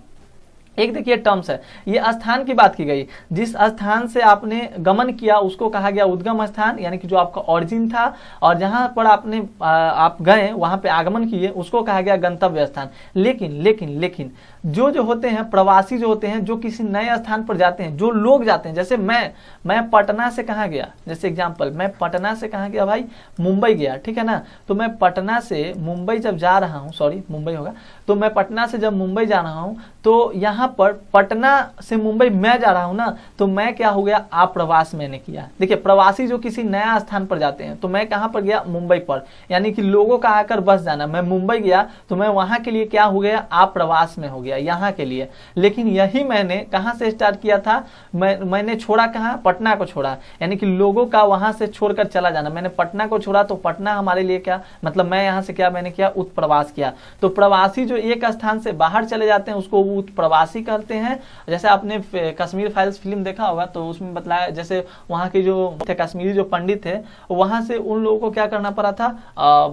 एक देखिए टर्म्स है, ये स्थान की बात की गई, जिस स्थान से आपने गमन किया उसको कहा गया उद्गम स्थान, यानी कि जो आपका ओरिजिन था, और जहां पर आपने आप गए वहां पे आगमन किए उसको कहा गया गंतव्य स्थान। लेकिन लेकिन लेकिन जो होते हैं प्रवासी, जो होते हैं, जो किसी नए स्थान पर जाते हैं, जो लोग जाते हैं, जैसे मैं पटना से कहाँ गया, जैसे एग्जाम्पल, मैं पटना से कहाँ गया भाई, मुंबई गया, ठीक है ना। तो मैं पटना से मुंबई जब जा रहा हूँ, सॉरी मुंबई होगा, तो मैं पटना से जब मुंबई जा रहा हूँ तो यहाँ पर पटना से मुंबई मैं जा रहा हूँ ना, तो मैं क्या हो गया, आप्रवास मैंने किया। देखिए प्रवासी जो किसी नया स्थान पर जाते हैं, तो मैं कहाँ पर गया, मुंबई पर, यानी कि लोगों का आकर बस जाना। मैं मुंबई गया तो मैं वहां के लिए क्या हो गया, आप्रवास में हो गया, यहाँ के लिए। लेकिन यही मैंने कहाँ से स्टार्ट किया था, मैंने छोड़ा कहाँ, पटना को छोड़ा, यानी कि लोगों का वहां से छोड़कर चला जाना। मैंने पटना को छोड़ा तो पटना हमारे लिए क्या, मतलब मैं यहाँ से क्या मैंने किया, उत्प्रवास किया। तो प्रवासी जो एक स्थान से बाहर चले जाते हैं उसको उत्प्रवासी कहते हैं। जैसे आपने कश्मीर फाइल्स फिल्म देखा होगा तो उसमें बताया, जैसे वहां के जो थे कश्मीरी जो पंडित थे, वहां से उन लोगों को क्या करना पड़ा था,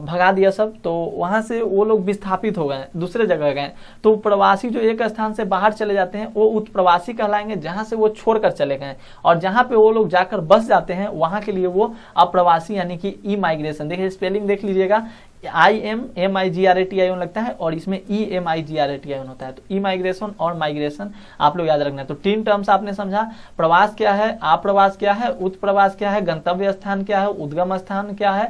भगा दिया सब, तो वहां से वो लोग विस्थापित हो गए, दूसरे जगह गए। तो प्रवासी जो एक स्थान से बाहर चले जाते हैं वो उत्प्रवासी कहलाएंगे, जहां से वो छोड़कर चले गए। और जहां पे वो लोग जाकर बस जाते हैं वहां के लिए वो अप्रवासी यानी कि ई माइग्रेशन। देखिए स्पेलिंग देख लीजिएगा, IMMIGRATION लगता है और इसमें EMIGRATION होता है। तो ई माइग्रेशन और माइग्रेशन आप लोग याद रखना है। तो तीन टर्म्स आपने समझा, प्रवास क्या है, आप्रवास क्या है, उत्प्रवास क्या है, गंतव्य स्थान क्या है, उद्गम स्थान क्या है,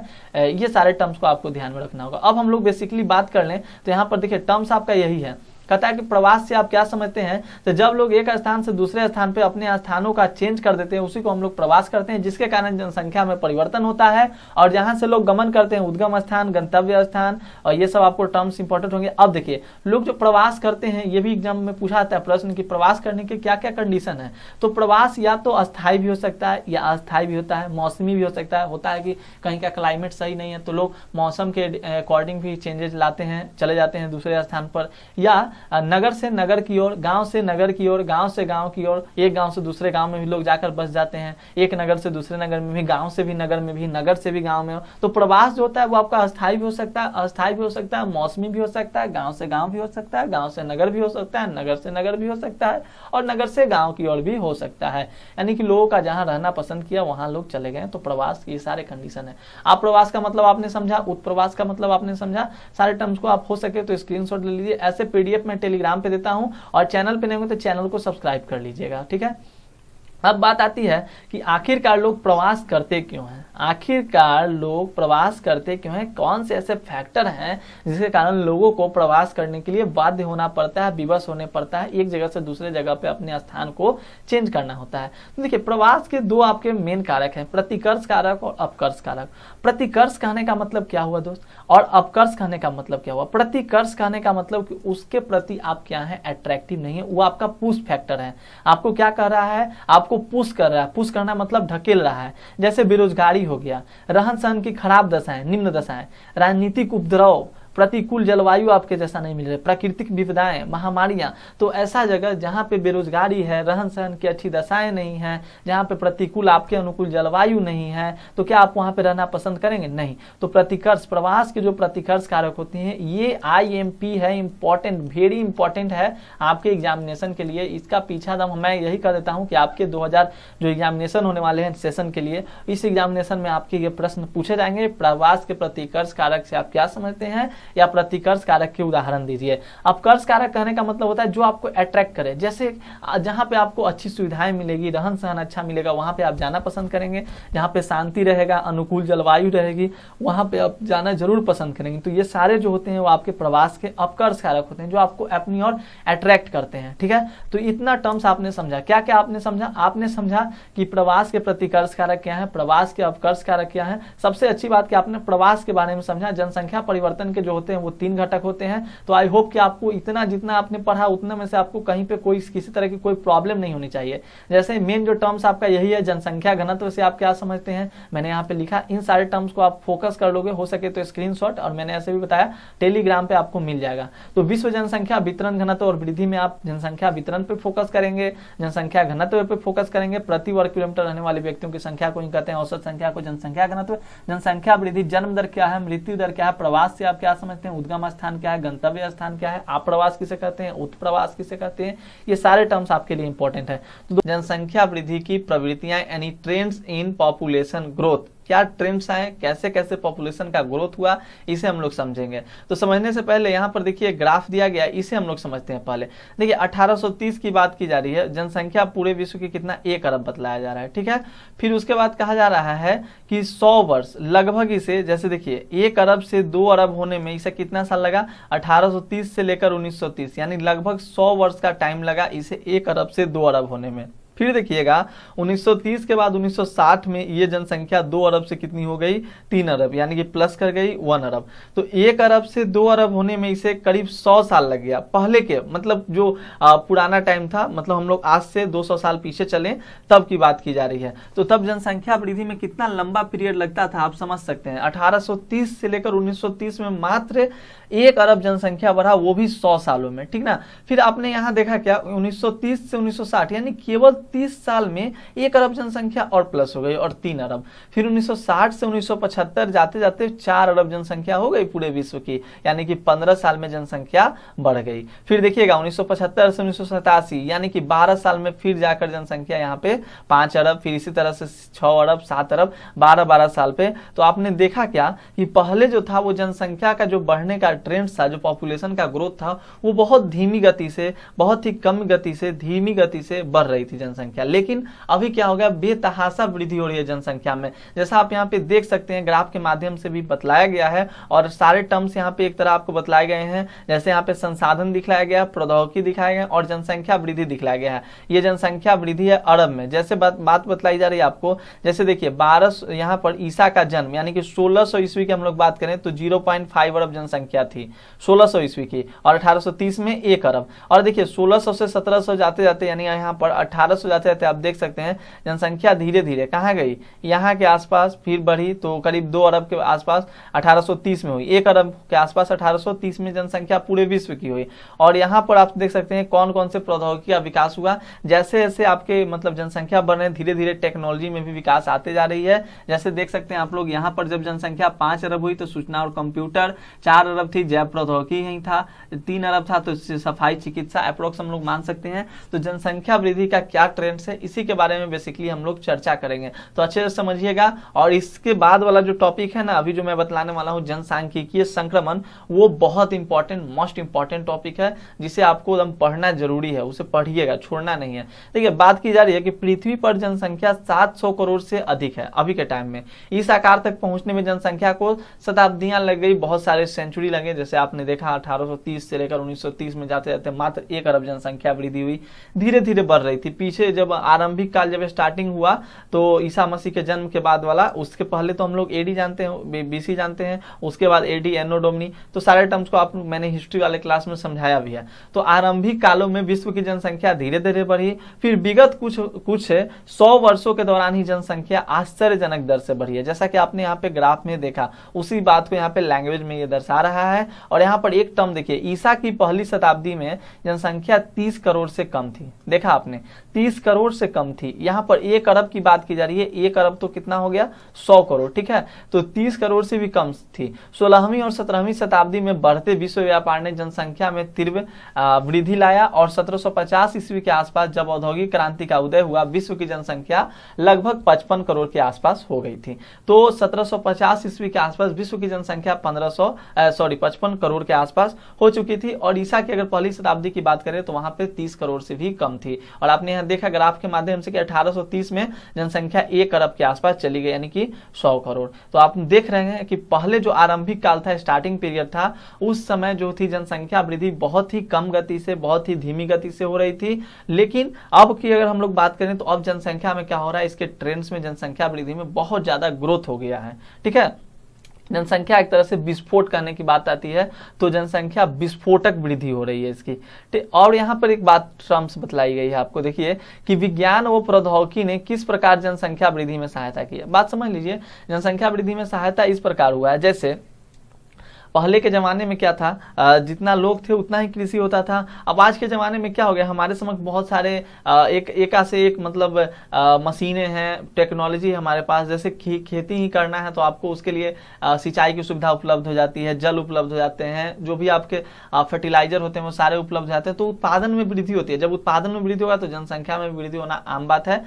ये सारे टर्म्स को आपको ध्यान में रखना होगा। अब हम लोग बेसिकली बात कर लें तो यहाँ पर देखिए टर्म्स आपका यही है। कहता है कि प्रवास से आप क्या समझते हैं, तो जब लोग एक स्थान से दूसरे स्थान पे अपने स्थानों का चेंज कर देते हैं उसी को हम लोग प्रवास करते हैं, जिसके कारण जनसंख्या में परिवर्तन होता है। और जहां से लोग गमन करते हैं उद्गम स्थान, गंतव्य स्थान, और ये सब आपको टर्म्स इंपॉर्टेंट होंगे। अब देखिए लोग जो प्रवास करते हैं, ये भी एग्जाम में पूछा जाता है प्रश्न कि प्रवास करने के क्या क्या कंडीशन है। तो प्रवास या तो अस्थायी भी हो सकता है या अस्थायी भी होता है, मौसमी भी हो सकता है। होता है कि कहीं का क्लाइमेट सही नहीं है तो लोग मौसम के अकॉर्डिंग भी चेंजेस लाते हैं, चले जाते हैं दूसरे स्थान पर, या नगर से नगर की ओर, गांव से नगर की ओर, गांव से गांव की ओर, एक गांव से दूसरे गांव में भी लोग जाकर बस जाते हैं, एक नगर से दूसरे नगर में भी, गांव से भी नगर में भी, नगर से भी गांव में। तो प्रवास जो होता है वो आपका अस्थायी भी हो सकता है, अस्थायी भी हो सकता है, मौसमी भी हो सकता है, गांव से गांव भी हो सकता है, गांव से नगर भी हो सकता है, नगर से नगर भी हो सकता है, और नगर से गांव की ओर भी हो सकता है। यानी कि लोगों का जहां रहना पसंद किया वहां लोग चले गए। तो प्रवास की सारे कंडीशन है। आप प्रवास का मतलब आपने समझा, उत्प्रवास का मतलब आपने समझा, सारे टर्म्स को आप हो सके तो स्क्रीनशॉट ले लीजिए। ऐसे पीडीएफ में टेलीग्राम पे देता हूं, और चैनल पे नहीं हो तो चैनल को सब्सक्राइब कर लीजिएगा, ठीक है। अब बात आती है कि आखिरकार लोग प्रवास करते क्यों हैं, आखिरकार लोग प्रवास करते क्यों हैं, कौन से ऐसे फैक्टर हैं जिसके कारण लोगों को प्रवास करने के लिए बाध्य होना पड़ता है, विवश होने पड़ता है, एक जगह से दूसरे जगह पे अपने स्थान को चेंज करना होता है। तो देखिए प्रवास के दो आपके मेन कारक हैं, प्रतिकर्ष कारक और अपकर्ष कारक। प्रतिकर्ष कहने का मतलब क्या हुआ दोस्त, और अपकर्ष कहने का मतलब क्या हुआ। प्रतिकर्ष कहने का मतलब कि उसके प्रति आप क्या है, अट्रैक्टिव नहीं है, वो आपका पुश फैक्टर है। आपको क्या कर रहा है, आपको पुश कर रहा है, पुश करना मतलब ढकेल रहा है। जैसे बेरोजगारी हो गया, रहन सहन की खराब दशाएं, निम्न दशाएं, राजनीतिक उपद्रव, प्रतिकूल जलवायु आपके जैसा नहीं मिल रहा है, प्राकृतिक विपदाएं, महामारियां, तो ऐसा जगह जहां पे बेरोजगारी है, रहन सहन की अच्छी दशाएं नहीं है, जहां पे प्रतिकूल आपके अनुकूल जलवायु नहीं है, तो क्या आप वहां पे रहना पसंद करेंगे? नहीं। तो प्रतिकर्ष, प्रवास के जो प्रतिकर्ष कारक होते हैं, ये IMP है, इंपॉर्टेंट, वेरी इंपॉर्टेंट है आपके एग्जामिनेशन के लिए। इसका पीछा दम मैं यही कर देता हूं कि आपके 2000 जो एग्जामिनेशन होने वाले हैं सेशन के लिए, इस एग्जामिनेशन में आपके ये प्रश्न पूछे जाएंगे। प्रवास के प्रतिकर्ष कारक से आप क्या समझते हैं, या प्रतिकर्ष कारक के उदाहरण दीजिए। अब कर्ष कारक कहने का मतलब होता है जो आपको अट्रैक्ट करे, जैसे जहां पे आपको अच्छी सुविधाएं मिलेगी, रहन सहन अच्छा मिलेगा, वहां पे आप जाना पसंद करेंगे। जहां पे शांति रहेगा, अनुकूल जलवायु रहेगी, वहां पे आप जाना जरूर पसंद करेंगे। तो ये सारे जो होते हैं वो आपके प्रवास के अपकर्ष कारक होते हैं, जो आपको अपनी ओर अट्रैक्ट करते हैं। ठीक है, तो इतना टर्म्स आपने समझा। क्या क्या आपने समझा? आपने समझा कि प्रवास के प्रतिकर्ष कारक क्या है, प्रवास के अपकर्ष कारक क्या है। सबसे अच्छी बात कि आपने प्रवास के बारे में समझा। जनसंख्या परिवर्तन के जो होते हैं वो 3 घटक होते हैं। तो आई होप कि आपको इतना जितना आपने पढ़ा उतने में से आपको कहीं पे कोई किसी तरह की कोई प्रॉब्लम नहीं होनी चाहिए। जैसे मेन जो टर्म्स आपका यही है, जनसंख्या घनत्व से आप क्या समझते हैं, मैंने यहाँ पे लिखा। इन सारे टर्म्स को आप फोकस कर लोगे, हो सके तो स्क्रीनशॉट, और मैंने ऐसे भी बताया टेलीग्राम पे आपको मिल जाएगा। तो विश्व जनसंख्या वितरण घनत्व और वृद्धि में आप जनसंख्या वितरण पे फोकस करेंगे, जनसंख्या घनत्व पे फोकस करेंगे। प्रति वर्ग किलोमीटर रहने वाले व्यक्तियों की संख्या को ही कहते हैं औसत संख्या को जनसंख्या घनत्व। जनसंख्या वृद्धि, जन्म दर क्या है, मृत्यु दर क्या है, प्रवास से आप क्या समझते हैं, उद्गम स्थान क्या है, गंतव्य स्थान क्या है, आप प्रवास किसे कहते हैं, उत्प्रवास किसे कहते हैं, ये सारे टर्म्स आपके लिए इंपॉर्टेंट है। तो जनसंख्या वृद्धि की प्रवृत्तियां यानी ट्रेंड्स इन पॉपुलेशन ग्रोथ, क्या ट्रेंड्स आए, कैसे कैसे पॉपुलेशन का ग्रोथ हुआ, इसे हम लोग समझेंगे। तो समझने से पहले यहाँ पर देखिए ग्राफ दिया गया, इसे हम लोग समझते हैं। पहले देखिए 1830 की बात की जा रही है, जनसंख्या पूरे विश्व की कितना, 1 अरब बतलाया जा रहा है। ठीक है, फिर उसके बाद कहा जा रहा है कि 100 वर्ष लगभग इसे, जैसे देखिए 1 अरब से 2 अरब होने में इसे कितना साल लगा, 1830 से लेकर 1930, यानी लगभग 100 वर्ष का टाइम लगा इसे 1 अरब से 2 अरब होने में। फिर देखिएगा 1930 के बाद 1960 में ये जनसंख्या 2 अरब से कितनी हो गई, 3 अरब, यानी कि प्लस कर गई 1 अरब। तो 1 अरब से 2 अरब होने में इसे करीब 100 साल लग गया। पहले के मतलब जो पुराना टाइम था, मतलब हम लोग आज से 200 साल पीछे चले तब की बात की जा रही है। तो तब जनसंख्या वृद्धि में कितना लंबा पीरियड लगता था आप समझ सकते हैं। 1830 से लेकर 1930 में मात्र 1 अरब जनसंख्या बढ़ा, वो भी 100 सालों में। ठीक ना। फिर आपने यहाँ देखा क्या, 1930 से 1960 यानी केवल 30 साल में 1 अरब जनसंख्या और प्लस हो गई और 3 अरब। फिर 1960 से 1975 जाते जाते 4 अरब जनसंख्या हो गई पूरे विश्व की, यानी कि 15 साल में जनसंख्या बढ़ गई। फिर देखिएगा 1975 से 1987 यानी कि 12 साल में फिर जाकर जनसंख्या यहाँ पे 5 अरब, फिर इसी तरह से 6 अरब, 7 अरब, 12 साल पे। तो आपने देखा क्या कि पहले जो था वो जनसंख्या का जो बढ़ने का ट्रेंड था, जो पॉपुलेशन का ग्रोथ था, वो बहुत धीमी गति से, बहुत ही कम गति से, धीमी गति से बढ़ रही थी जनसंख्या। लेकिन अभी क्या हो गया, बेतहाशा वृद्धि हो रही है जनसंख्या में। जैसा आप यहाँ पे देख सकते हैं, ग्राफ के माध्यम से भी बतलाया गया है और सारे टर्म्स यहाँ पे एक तरह आपको बतलाए गए हैं। जैसे यहाँ पे संसाधन दिखलाया गया, प्रौद्योगिकी दिखाया गया और जनसंख्या वृद्धि दिखलाया गया है। ये जनसंख्या वृद्धि है अरब में। जैसे बात बतलाई जा रही है आपको, जैसे देखिए 12 यहाँ पर ईसा का जन्म यानी कि 1600 ईस्वी की हम लोग बात करें तो 0.5 अरब जनसंख्या थी 1600 ईस्वी की, और 1830 में 1 अरब। और देखिए 1600 से 1700 जाते जाते यानी यहाँ पर 1800 जाते जाते आप देख सकते हैं जनसंख्या धीरे धीरे कहाँ गई, यहाँ के आसपास फिर बढ़ी तो करीब 2 अरब के आसपास 1830 में हुई, 1 अरब के आसपास 1830 में जनसंख्या पूरे विश्व की हुई। और यहाँ पर आप देख सकते हैं कौन कौन से प्रौद्योगिकी का विकास हुआ। जैसे जैसे आपके मतलब जनसंख्या बढ़ रही है, धीरे धीरे टेक्नोलॉजी में भी विकास आते जा रही है। जैसे देख सकते हैं आप लोग यहाँ पर जब जनसंख्या 5 अरब हुई तो सूचना और कंप्यूटर, 4 अरब थी जैव प्रौद्योगिकी यही था, 3 अरब था तो सफाई चिकित्सा, अप्रोक्स हम लोग मान सकते हैं। तो जनसंख्या वृद्धि का क्या ट्रेंड है, इसी के बारे में बेसिकली हम लोग चर्चा करेंगे, तो अच्छे से समझिएगा। और इसके बाद वाला जो टॉपिक है ना, अभी जो मैं बतलाने वाला हूँ जनसांख्यिकीय संक्रमण, वो बहुत इंपॉर्टेंट, मोस्ट इंपॉर्टेंट टॉपिक है जिसे आपको एकदम पढ़ना जरूरी है, उसे पढ़िएगा, छोड़ना नहीं है। देखिए बात की जा रही है कि पृथ्वी पर जनसंख्या 700 करोड़ से अधिक है अभी के टाइम में। इस आकार तक पहुंचने में जनसंख्या को शताब्दियां लग गई, बहुत सारे सेंचुरी लगे। जैसे आपने देखा 1830 से लेकर 1930 में जाते जाते मात्र 1 अरब जनसंख्या वृद्धि हुई, धीरे धीरे बढ़ रही थी। पीछे से जब आरंभिक काल जब स्टार्टिंग हुआ तो ईसा मसीह के जन्म के बाद वाला, उसके पहले तो हम लोग एडी जानते हैं, बीसी जानते हैं, उसके बाद एडी एनो डोमिनी, तो सारे टर्म्स को आप मैंने हिस्ट्री वाले क्लास में समझाया भी है। तो आरंभिक कालों में विश्व की जनसंख्या धीरे धीरे बढ़ी, फिर विगत कुछ 100 वर्षों के दौरान ही जनसंख्या आश्चर्यजनक दर से बढ़ी है। जैसा कि आपने यहाँ पे ग्राफ में देखा, उसी बात को यहाँ पे लैंग्वेज में ये दर्शा रहा है। और यहाँ पर एक टर्म देखिए, ईसा की पहली शताब्दी में जनसंख्या 30 करोड़ से कम थी। देखा आपने, 30 करोड़ से कम थी। यहाँ पर 1 अरब की बात की जा रही है, 1 अरब तो कितना हो गया, 100 करोड़, ठीक है। तो 30 करोड़ से भी कम थी। 16वीं और 17वीं शताब्दी में बढ़ते विश्व व्यापार ने जनसंख्या में तीव्र वृद्धि लाया और 1750 ईस्वी के आसपास जब औद्योगिक क्रांति का उदय हुआ, विश्व की जनसंख्या लगभग 55 करोड़ के आसपास हो गई थी। तो 1750 ईस्वी के आसपास विश्व की जनसंख्या 55 करोड़ के आसपास हो चुकी थी। और ईसा की अगर पहली शताब्दी की बात करें तो वहां पे 30 करोड़ से भी कम थी। और आपने यहाँ देखा ग्राफ के माध्यम से कि 1830 में जनसंख्या 1 अरब के आसपास चली गई, यानी कि 100 करोड़। तो आप देख रहे हैं कि पहले जो आरंभिक काल था, स्टार्टिंग पीरियड था, उस समय जो थी जनसंख्या वृद्धि बहुत ही कम गति से, बहुत ही धीमी गति से हो रही थी। लेकिन अब की अगर हम लोग बात करें तो अब जनसंख्या में क्या हो रहा है, इसके ट्रेंड्स में जनसंख्या वृद्धि में बहुत ज्यादा ग्रोथ हो गया है, ठीक है। जनसंख्या एक तरह से विस्फोट करने की बात आती है तो जनसंख्या विस्फोटक वृद्धि हो रही है इसकी। और यहाँ पर एक बात टर्म्स बतलाई गई है आपको, देखिए कि विज्ञान व प्रौद्योगिकी ने किस प्रकार जनसंख्या वृद्धि में सहायता की है। बात समझ लीजिए, जनसंख्या वृद्धि में सहायता इस प्रकार हुआ है, जैसे पहले के जमाने में क्या था, जितना लोग थे उतना ही कृषि होता था। अब आज के जमाने में क्या हो गया, हमारे समझ बहुत सारे एक से एक मतलब मशीनें हैं, टेक्नोलॉजी हमारे पास। जैसे खेती ही करना है तो आपको उसके लिए सिंचाई की सुविधा उपलब्ध हो जाती है, जल उपलब्ध हो जाते हैं, जो भी आपके फर्टिलाइजर होते हैं वो सारे उपलब्ध हो जाते हैं। तो उत्पादन में वृद्धि होती है। जब उत्पादन में वृद्धि होगा तो जनसंख्या में वृद्धि होना आम बात है।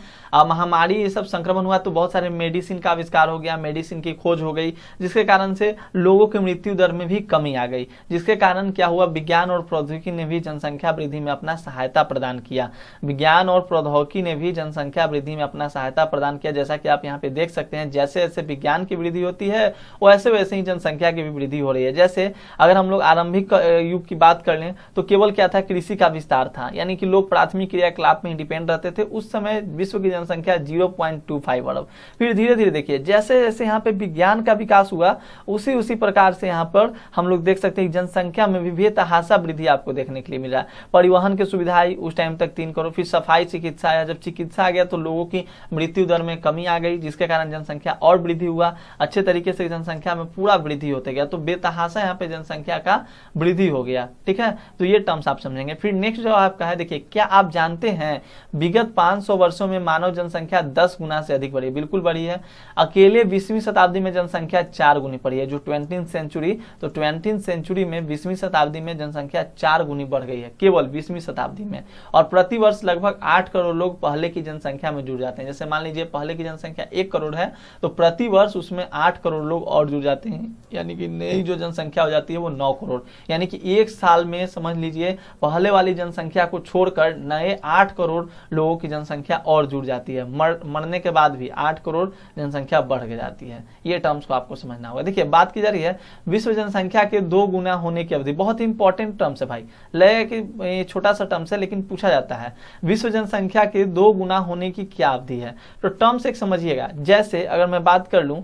महामारी ये सब संक्रमण हुआ तो बहुत सारे मेडिसिन का आविष्कार हो गया, मेडिसिन की खोज हो गई, जिसके कारण से लोगों की मृत्यु दर में भी कमी आ गई। जिसके कारण क्या हुआ, विज्ञान और प्रौद्योगिकी ने भी जनसंख्या वृद्धि में अपना सहायता प्रदान किया। विज्ञान और प्रौद्योगिकी ने भी जनसंख्या वृद्धि में अपना सहायता प्रदान किया। जैसा कि आप यहाँ पे देख सकते हैं, जैसे जैसे विज्ञान की वृद्धि होती है वैसे वैसे ही जनसंख्या की भी वृद्धि हो रही है। जैसे अगर हम लोग आरंभिक युग की बात कर लें तो केवल क्या था, कृषि का विस्तार था, यानी कि लोग प्राथमिक क्रियाकलाप में डिपेंड रहते थे। उस समय विश्व की जनसंख्या 0.25 अरब। फिर धीरे धीरे देखिए जैसे जैसे यहाँ पे विज्ञान का विकास हुआ उसी प्रकार से यहाँ पर हम लोग देख सकते हैं जनसंख्या में भी बेतहाशा वृद्धि आपको देखने के लिए मिला। परिवहन की सुविधा आई उस टाइम तक 3 करोड़। फिर सफाई चिकित्सा आया, जब चिकित्सा आ गया तो लोगों की मृत्यु दर में कमी आ गई, जिसके कारण जनसंख्या और वृद्धि हुआ। अच्छे तरीके से जनसंख्या में पूरा वृद्धि होते गया, तो बेतहाशा यहाँ पे जनसंख्या का वृद्धि हो गया, ठीक है। तो ये टर्म्स आप समझेंगे। फिर नेक्स्ट जो आपका है, देखिए क्या आप जानते हैं विगत 500 वर्षों में मानव जनसंख्या 10 गुना से अधिक बढ़ी। बिल्कुल बढ़ी है। अकेले 20वीं शताब्दी में जनसंख्या 4 गुनी बढ़ी है। जो 20th सेंचुरी, तो 20th सेंचुरी में 20वीं शताब्दी में जनसंख्या 4 गुनी बढ़ गई है केवल 20वीं शताब्दी में। और प्रति वर्ष लगभग 8 करोड़ लोग पहले की जनसंख्या में जुड़ जाते हैं। जैसे मान लीजिए पहले की जनसंख्या 1 करोड़ है तो प्रति वर्ष उसमें 8 करोड़ लोग और जुड़ जाते हैं, यानी कि नई जो जनसंख्या हो जाती है वो 9 करोड़। यानी कि एक साल में समझ लीजिए पहले वाली जनसंख्या को छोड़कर नए 8 करोड़ लोगों की जनसंख्या और जुड़ जाती है। मरने के बाद भी 8 करोड़ जनसंख्या बढ़ जाती है। ये टर्म्स को आपको समझना होगा। देखिए बात की जा रही है विश्व जनसंख्या के 2 गुना होने की अवधि। बहुत इंपॉर्टेंट टर्म्स है भाई, लगे कि छोटा सा टर्म्स है लेकिन पूछा जाता है विश्व जनसंख्या के 2 गुना होने की क्या अवधि है। तो टर्म्स एक समझिएगा। जैसे अगर मैं बात कर लूं,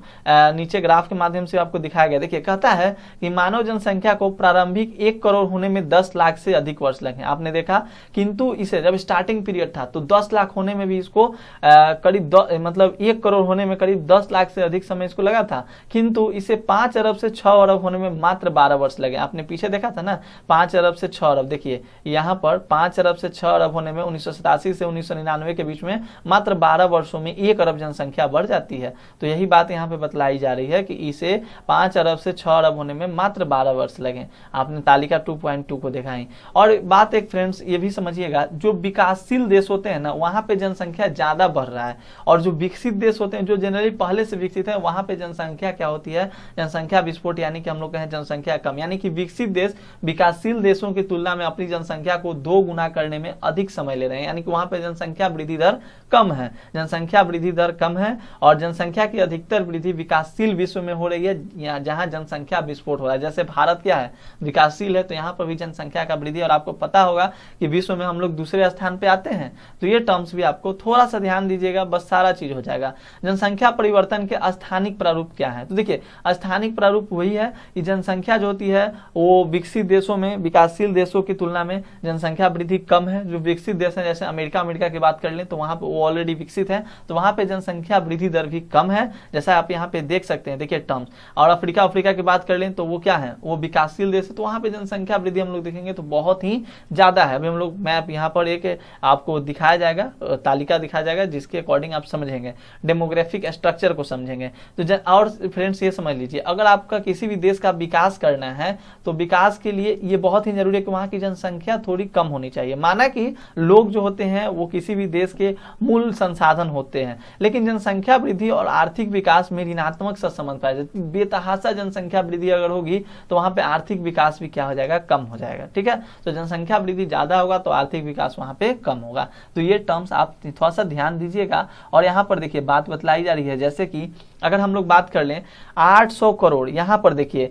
नीचे ग्राफ के माध्यम से आपको दिखाया गया, देखिए कहता है कि मानव जनसंख्या को प्रारंभिक 1 करोड़ होने में 10 लाख से अधिक वर्ष लगे। आपने देखा, किंतु इसे जब स्टार्टिंग पीरियड था तो 10 लाख होने में भी इसको करीब मतलब 1 करोड़ होने में करीब 10 लाख से अधिक समय इसको लगा था। किंतु इसे 5 अरब से 6 अरब होने में मात्र 12 वर्ष लगे। आपने पीछे देखा था ना, 5 अरब से 6 अरब। देखिए यहाँ पर 5 अरब से 6 अरब होने में 1987 से 1999 के बीच में मात्र 12 वर्षों में 1 अरब जनसंख्या बढ़ जाती है। तो यही बात यहाँ पे बतलाई जा रही है कि इसे 5 अरब से 6 अरब होने में मात्र 12 वर्ष लगे। आपने तालिका 2.2 को देखा ही। और बात एक फ्रेंड्स ये भी समझिएगा, जो विकासशील देश होते हैं ना वहां पे जनसंख्या ज्यादा बढ़ रहा है, और जो विकसित देश होते हैं जो जनरली पहले से विकसित है वहां पे जनसंख्या क्या होती है, जनसंख्या विस्फोट यानी कि हम लोग कहें जनसंख्या कम, यानी कि विकसित देश विकासशील देशों की तुलना में अपनी जनसंख्या को 2 गुना करने में अधिक समय ले रहे हैं, यानी कि वहां पे जनसंख्या वृद्धि दर कम है, जनसंख्या वृद्धि दर कम है। और जनसंख्या की अधिकतर वृद्धि विकासशील विश्व में हो रही है जहां जनसंख्या विस्फोट हो रहा है। जैसे भारत क्या है, विकासशील है, तो यहाँ पर भी जनसंख्या का वृद्धि, और आपको पता होगा कि विश्व में हम लोग दूसरे स्थान पे आते हैं। तो ये टर्म्स भी आपको थोड़ा सा ध्यान दीजिएगा, बस सारा चीज हो जाएगा। जनसंख्या परिवर्तन के स्थानिक प्रारूप क्या है, तो देखिए स्थानिक प्रारूप वही है कि जनसंख्या जो होती है वो विकसित देशों में, विकासशील देशों की तुलना में जनसंख्या वृद्धि कम है। जो विकसित देश है जैसे अमेरिका की बात कर लें तो वहां पे वो ऑलरेडी विकसित है, तो वहां पे जनसंख्या वृद्धि दर भी कम है, जैसा आप यहाँ पे देख सकते हैं। देखिए टर्म्स, और अफ्रीका की बात कर लें तो वो क्या है, वो विकासशील देश है, तो वहां पे जनसंख्या वृद्धि हम लोग देखेंगे तो बहुत ही ज्यादा है। अभी हम लोग मैप यहाँ पर एक आपको दिखाया जाएगा, तालिका दिखाया जाएगा, जिसके अकॉर्डिंग आप समझेंगे, डेमोग्राफिक स्ट्रक्चर को समझेंगे। तो और फ्रेंड्स ये समझ लीजिए, अगर आपका किसी भी देश का विकास करना है तो विकास के लिए ये बहुत ही जरूरी है कि वहां की जनसंख्या थोड़ी कम होनी चाहिए। माना कि लोग जो होते हैं वो किसी भी देश के मूल संसाधन होते हैं, लेकिन जनसंख्या वृद्धि और आर्थिक विकास में ऋणात्मक सहसंबंध पाया जाता है। बेतहाशा जनसंख्या वृद्धि अगर होगी तो वहां पे आर्थिक विकास भी क्या हो जाएगा, कम हो जाएगा। ठीक है, तो जनसंख्या वृद्धि ज्यादा होगा तो आर्थिक विकास वहां पे कम होगा। तो ये टर्म्स आप थोड़ा सा ध्यान दीजिएगा। और यहाँ पर देखिए बात बतलाई जा रही है, जैसे कि अगर हम लोग बात कर लें 800 करोड़, यहाँ पर देखिए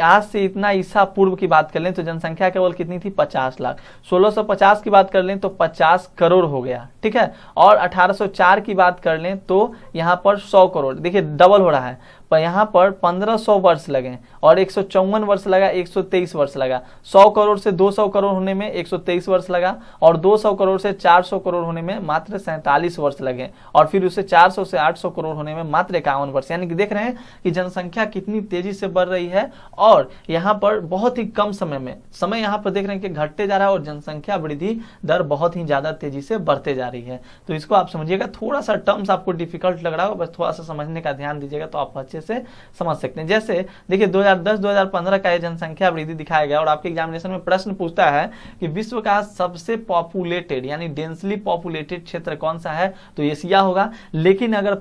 आज से इतना ईसा पूर्व की बात कर लें तो जनसंख्या केवल कितनी थी, 50 लाख। 1650 की बात कर लें तो 50 करोड़ हो गया। ठीक है, और 1804 की बात कर लें तो यहाँ पर 100 करोड़, देखिए डबल हो रहा है, पर यहाँ पर 1500 वर्ष लगे और 154 वर्ष लगा, 123 वर्ष लगा। 100 करोड़ से 200 करोड़ होने में 123 वर्ष लगा, और 200 करोड़ से 400 करोड़ होने में मात्र 47 वर्ष लगे, और फिर उसे 400 से 800 करोड़ होने में मात्र 51 वर्ष। यानी कि देख रहे हैं कि जनसंख्या कितनी तेजी से बढ़ रही है, और यहाँ पर बहुत ही कम समय में, समय यहाँ पर देख रहे हैं कि घटते जा रहा है, और जनसंख्या वृद्धि दर बहुत ही ज्यादा तेजी से बढ़ते जा रही है। तो इसको आप समझिएगा, थोड़ा सा टर्म्स आपको डिफिकल्ट लग रहा हो, बस थोड़ा सा समझने का ध्यान दीजिएगा तो आप अच्छे से समझ सकते हैं। जैसे देखिए 2010-2015 का ये जनसंख्या वृद्धि दिखाया गया, और आपके एग्जामिनेशन में प्रश्न पूछता है कि विश्व का सबसे पॉपुलेटेड यानी डेंसली पॉपुलेटेड क्षेत्र कौन सा है, तो एशिया होगा। लेकिन अगर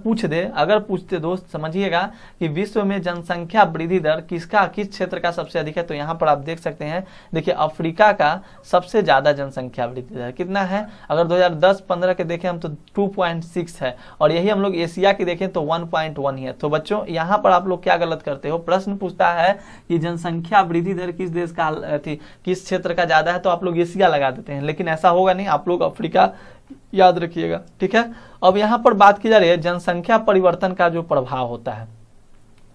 पूछते दोस्त समझिएगा कि विश्व में जनसंख्या वृद्धि दर किस क्षेत्र का सबसे अधिक है, तो यहाँ पर आप देख सकते हैं, देखिए अफ्रीका का सबसे ज्यादा जनसंख्या वृद्धि दर कितना है, अगर 2010-15 के देखें हम तो 2.6 है, और यही हम लोग एशिया की देखें तो 1.1 ही है। तो बच्चों यहाँ पर आप लोग क्या गलत करते हो, प्रश्न पूछता है कि जनसंख्या वृद्धि दर किस देश का किस क्षेत्र का ज्यादा है, तो आप लोग एशिया लगा देते हैं, लेकिन ऐसा होगा नहीं, आप लोग अफ्रीका याद रखिएगा। ठीक है, अब यहाँ पर बात की जा रही है जनसंख्या परिवर्तन का जो प्रभाव होता है।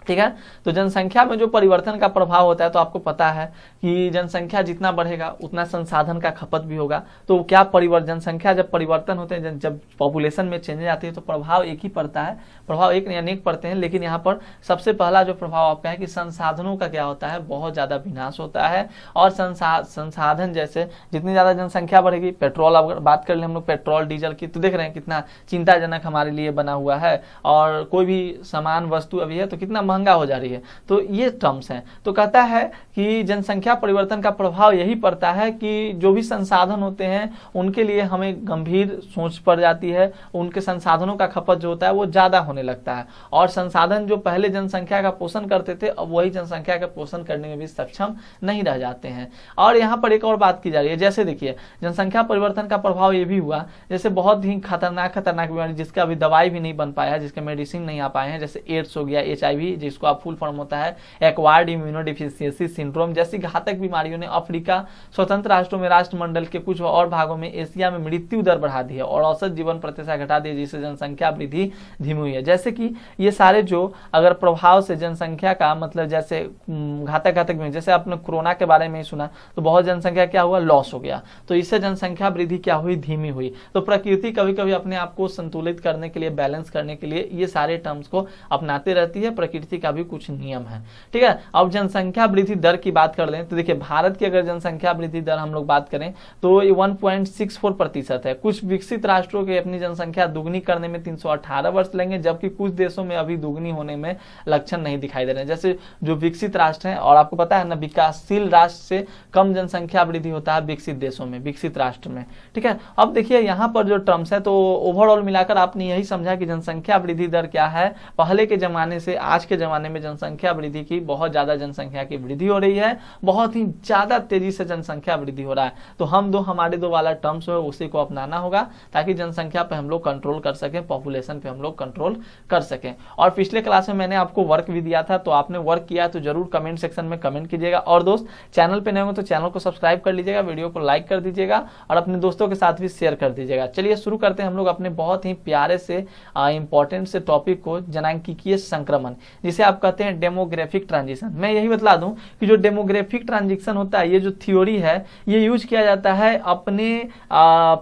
ठीक है, तो जनसंख्या में जो परिवर्तन का प्रभाव होता है, तो आपको पता है कि जनसंख्या जितना बढ़ेगा उतना संसाधन का खपत भी होगा। तो क्या जनसंख्या जब परिवर्तन होते हैं, जब पॉपुलेशन में चेंजेस आती है तो प्रभाव एक ही पड़ता है, प्रभाव एक नहीं अनेक पड़ते हैं, लेकिन यहाँ पर सबसे पहला जो प्रभाव आपका है कि संसाधनों का क्या होता है, बहुत ज्यादा विनाश होता है। और संसाधन जैसे जितनी ज्यादा जनसंख्या बढ़ेगी, पेट्रोल, अगर बात कर ले हम लोग पेट्रोल डीजल की, तो देख रहे हैं कितना चिंताजनक हमारे लिए बना हुआ है, और कोई भी सामान वस्तु अभी है तो कितना महंगा हो जा रही है। तो ये टर्म्स हैं। तो कहता है कि जनसंख्या परिवर्तन का प्रभाव यही पड़ता है कि जो भी संसाधन होते हैं उनके लिए हमें गंभीर सोच पड़ जाती है, उनके संसाधनों का खपत जो होता है वो ज्यादा होने लगता है, और संसाधन जो पहले जनसंख्या का पोषण करते थे अब वही जनसंख्या का पोषण करने में भी सक्षम नहीं रह जाते हैं। और यहाँ पर एक और बात की जा रही है, जैसे देखिए जनसंख्या परिवर्तन का प्रभाव ये भी हुआ, जैसे बहुत ही खतरनाक बीमारी जिसका अभी दवाई भी नहीं बन पाया है, जिसके मेडिसिन नहीं आ पाए हैं, जैसे एड्स हो गया, HIV, जिसको आप फुल फॉर्म होता है एक्वायर्ड इम्यूनोडेफिशिएंसी सिंड्रोम, जैसी घातक बीमारियों ने अफ्रीका, स्वतंत्र राष्ट्रों में राष्ट्रमंडल के कुछ और भागों में एशिया में मृत्यु दर बढ़ा दी है, और औसत जीवन प्रतिशत घटा दी है, जिससे जनसंख्या वृद्धि धीमी हुई है। जैसे कि ये सारे जो अगर प्रभाव से जनसंख्या का मतलब जैसे घातक जैसे आपने कोरोना के बारे में ही सुना, तो बहुत जनसंख्या क्या हुआ, लॉस हो गया, तो इससे जनसंख्या वृद्धि क्या हुई, धीमी हुई। तो प्रकृति कभी कभी अपने आप को संतुलित करने के लिए, बैलेंस करने के लिए ये सारे टर्म्स को अपनाते रहती है, प्रकृति का भी कुछ नियम है। ठीक है, अब जनसंख्या वृद्धि दर की बात कर लें तो देखिए भारत की अगर जनसंख्या वृद्धि दर हम लोग बात करें तो ये 1.64% है। कुछ विकसित राष्ट्रों के अपनी जनसंख्या दुगनी करने में 318 वर्ष लगेंगे, जबकि कुछ देशों में अभी दुगनी होने में लक्षण नहीं दिखाई दे रहे हैं। जैसे जो विकसित राष्ट्र हैं, और आपको पता है ना विकासशील राष्ट्र से कम जनसंख्या वृद्धि होता है विकसित देशों में, विकसित राष्ट्र में। ठीक है, अब देखिए यहाँ पर जो टर्म्स है, तो ओवरऑल मिलाकर आपने यही समझा कि जनसंख्या वृद्धि दर क्या है, पहले के जमाने से आज के जमाने में जनसंख्या वृद्धि की बहुत ज्यादा जनसंख्या की वृद्धि हो रही है, बहुत ही ज्यादा तेजी से जनसंख्या वृद्धि हो रहा है। तो हमारे दो वाला टर्म्स है उसी को अपनाना होगा ताकि जनसंख्या पे हम लोग कंट्रोल कर सकें, पॉपुलेशन पे हम लोग कंट्रोल कर सकें। और पिछले क्लास में मैंने आपको वर्क भी दिया था, तो आपने वर्क किया तो जरूर कमेंट सेक्शन में कमेंट कीजिएगा। और दोस्त चैनल पे नए हो तो चैनल को सब्सक्राइब कर लीजिएगा, वीडियो को लाइक कर दीजिएगा और अपने दोस्तों के साथ भी शेयर कर दीजिएगा। चलिए शुरू करते हैं हम लोग अपने बहुत ही प्यारे से इंपॉर्टेंट से टॉपिक को, जनांकीय संक्रमण, जिसे आप कहते हैं डेमोग्राफिक ट्रांजिशन। मैं यही बतला दूं कि जो डेमोग्राफिक ट्रांजिशन होता है, ये जो थ्योरी है, ये यूज किया जाता है अपने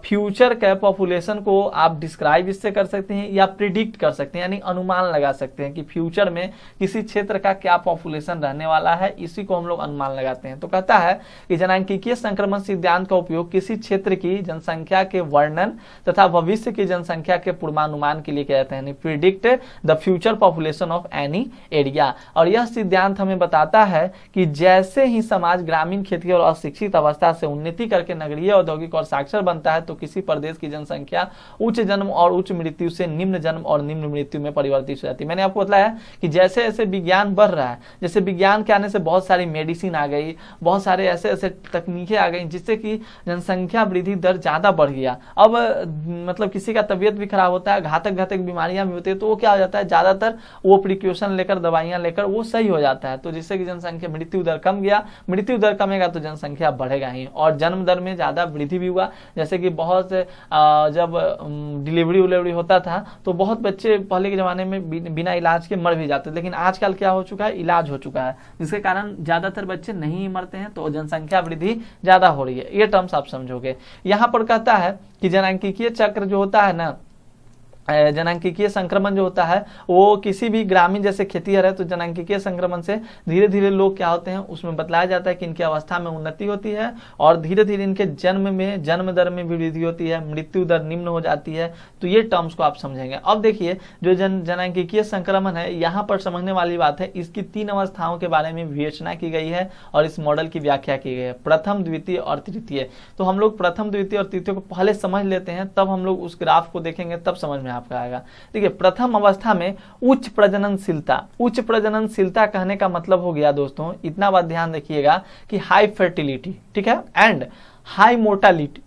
फ्यूचर के पॉपुलेशन को आप डिस्क्राइब इससे कर सकते हैं या प्रिडिक्ट कर सकते हैं, यानी अनुमान लगा सकते हैं कि फ्यूचर में किसी क्षेत्र का क्या पॉपुलेशन रहने वाला है, इसी को हम लोग अनुमान लगाते हैं। तो कहता है कि जनांकीय संक्रमण सिद्धांत का उपयोग किसी क्षेत्र की जनसंख्या के वर्णन तथा भविष्य की जनसंख्या के पूर्वानुमान के लिए किया जाता है, predict the future population of any area. और यह सिद्धांत हमें बताता है कि जैसे ही समाज ग्रामीण, खेती और अशिक्षित अवस्था से उन्नति करके नगरीय, औद्योगिक और साक्षर बनता है तो किसी प्रदेश की जनसंख्या उच्च जन्म और उच्च मृत्यु से निम्न जन्म और निम्न मृत्यु में परिवर्तित हो जाती है। मैंने आपको बताया कि जैसे जैसे विज्ञान बढ़ रहा है, जैसे विज्ञान के आने से बहुत सारी मेडिसिन आ गई, बहुत सारे ऐसे ऐसे तकनीकें आ गई जिससे कि जनसंख्या वृद्धि दर ज्यादा बढ़ गया। अब मतलब किसी का तबियत भी खराब होता है, घातक बीमारियां भी होती है, तो वो क्या हो जाता है, ज्यादातर वो प्रिकॉशन लेकर, दवाइयां लेकर वो सही हो जाता है। तो जिससे कि जनसंख्या, मृत्यु दर कम गया, मृत्यु दर कमेगा तो जनसंख्या बढ़ेगा ही। और जन्म दर में ज्यादा वृद्धि भी हुआ, जैसे कि बहुत जब डिलीवरी होता था तो बहुत बच्चे पहले के जमाने में बिना इलाज के मर भी जाते, लेकिन आजकल क्या हो चुका है, इलाज हो चुका है, जिसके कारण ज्यादातर बच्चे नहीं मरते हैं, तो जनसंख्या वृद्धि ज्यादा हो रही है। ये टर्म्स आप समझोगे। यहाँ पर कहता है कि जनांकीय चक्र जो होता है ना, जनांकीय संक्रमण जो होता है वो किसी भी ग्रामीण, जैसे खेती है तो जनांकीय संक्रमण से धीरे धीरे लोग क्या होते हैं, उसमें बतलाया जाता है कि इनकी अवस्था में उन्नति होती है और धीरे धीरे इनके जन्म दर में भी वृद्धि होती है, मृत्यु दर निम्न हो जाती है। तो ये टर्म्स को आप समझेंगे। अब देखिए जो जनांकीय संक्रमण है, यहाँ पर समझने वाली बात है, इसकी 3 अवस्थाओं के बारे में विवेचना की गई है और इस मॉडल की व्याख्या की गई है, प्रथम, द्वितीय और तृतीय। तो हम लोग प्रथम, द्वितीय और तृतीय को पहले समझ लेते हैं, तब हम लोग उस ग्राफ को देखेंगे, तब समझ में आपका आएगा। देखिए प्रथम अवस्था में उच्च प्रजननशीलता। उच्च प्रजननशीलता कहने का मतलब हो गया दोस्तों, इतना बात ध्यान रखिएगा कि हाई फर्टिलिटी, ठीक है, एंड हाई मोर्टालिटी।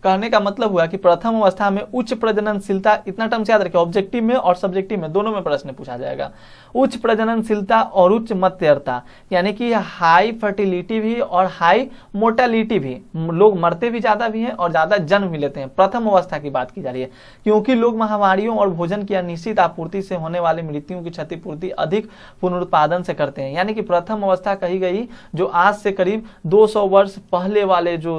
कहने का मतलब हुआ कि प्रथम अवस्था में उच्च प्रजननशीलता, इतना टर्म्स याद रखिए, ऑब्जेक्टिव में और सब्जेक्टिव में दोनों में प्रश्न पूछा जाएगा। उच्च प्रजननशीलता और उच्च मत्यर्ता, यानी कि हाई फर्टिलिटी भी और हाई मोर्टालिटी भी, लोग मरते भी ज्यादा भी हैं और ज्यादा जन्म भी लेते हैं। प्रथम अवस्था की बात की जा रही है, क्योंकि लोग महामारियों और भोजन की अनिश्चित आपूर्ति से होने वाले मृत्युओं की क्षतिपूर्ति अधिक पुनरुत्पादन से करते हैं। यानी कि प्रथम अवस्था कही गई जो आज से करीब 200 वर्ष पहले वाले जो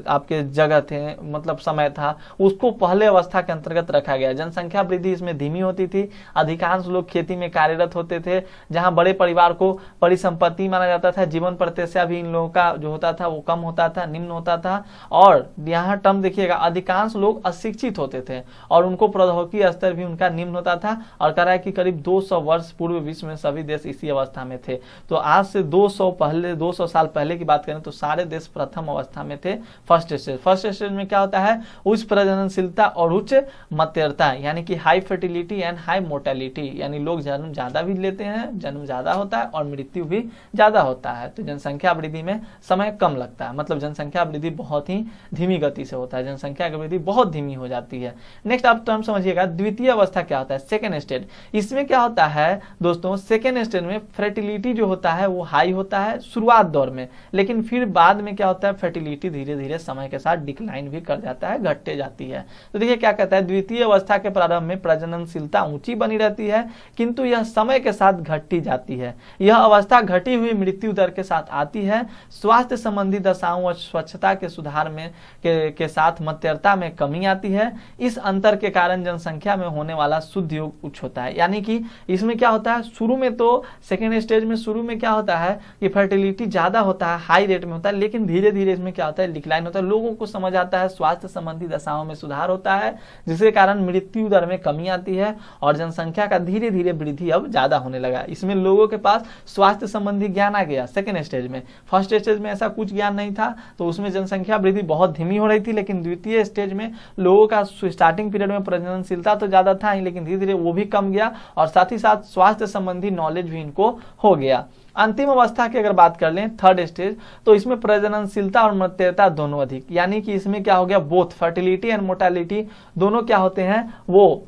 आपके जगह थे, मतलब समय था, उसको पहले अवस्था के अंतर्गत रखा गया। जनसंख्या वृद्धि इसमें धीमी होती थी, अधिकांश लोग खेती में कार्यरत होते थे, जहां बड़े परिवार को परिसंपत्ति माना जाता था, जीवन प्रत्याशा भी इन लोगों का जो होता था वो कम होता था, निम्न होता था। और यहाँ टर्म देखिएगा, अधिकांश लोग अशिक्षित होते थे और उनको प्रौद्योगिकी स्तर भी उनका निम्न होता था। और कह रहा है कि करीब 200 वर्ष पूर्व विश्व में सभी देश इसी अवस्था में थे। तो आज से 200 साल पहले की बात करें तो सारे देश प्रथम अवस्था में थे, फर्स्ट स्टेज में क्या होता है, उच्च प्रजननशीलता और उच्च मत्यर्ता, यानी कि high fertility and high mortality, यानी लोग जन्म ज्यादा भी लेते हैं, जन्म ज्यादा होता है और मृत्यु भी ज्यादा होता है। तो जनसंख्या वृद्धि में समय कम लगता है, मतलब जनसंख्या वृद्धि बहुत ही धीमी गति से होता है, जनसंख्या की वृद्धि बहुत धीमी हो जाती है। नेक्स्ट आप टर्म समझिएगा, द्वितीय अवस्था क्या होता है, सेकेंड स्टेज। इसमें क्या होता है दोस्तों, सेकेंड स्टेज में फर्टिलिटी जो होता है वो हाई होता है शुरुआत दौर में, लेकिन फिर बाद में क्या होता है, फर्टिलिटी धीरे धीरे समय के साथ डिक्लाइन भी कर जाता है, घटते जाती है। तो देखिए क्या कहता है, द्वितीय अवस्था के प्रारंभ में प्रजननशीलता ऊंची बनी रहती है, किंतु यह समय के साथ घटती जाती है। यह अवस्था घटी हुई मृत्यु दर के साथ आती है। स्वास्थ्य संबंधी दशाओं और स्वच्छता के सुधार में के साथ मत्यर्ता में कमी आती है। इस अंतर के कारण जनसंख्या में होने वाला शुद्ध योग उच्च होता है। यानी कि इसमें क्या होता है, शुरू में तो सेकेंड स्टेज में शुरू में क्या होता है कि फर्टिलिटी ज्यादा होता है, हाई रेट में होता है, लेकिन धीरे धीरे इसमें क्या होता है, डिक्लाइन होता है। लोगों को समझ जाता है, स्वास्थ्य संबंधी दशाओं में सुधार होता है, जिसके कारण मृत्यु दर में कमी आती है और जनसंख्या का धीरे धीरे वृद्धि अब ज्यादा होने लगा। इसमें लोगों के पास स्वास्थ्य संबंधी ज्ञान आ गया सेकेंड स्टेज में। फर्स्ट स्टेज में ऐसा कुछ ज्ञान नहीं था, तो उसमें जनसंख्या वृद्धि बहुत धीमी हो रही थी, लेकिन द्वितीय स्टेज में लोगों का स्टार्टिंग पीरियड में प्रजननशीलता तो ज्यादा था ही, लेकिन धीरे धीरे वो भी कम गया और साथ ही साथ स्वास्थ्य संबंधी नॉलेज भी इनको हो गया। अंतिम अवस्था की अगर बात कर लें थर्ड स्टेज, तो इसमें प्रजननशीलता और मृत्यता दोनों अधिक, यानी कि इसमें क्या हो गया, बोथ फर्टिलिटी एंड मोर्टेलिटी दोनों क्या होते हैं, वो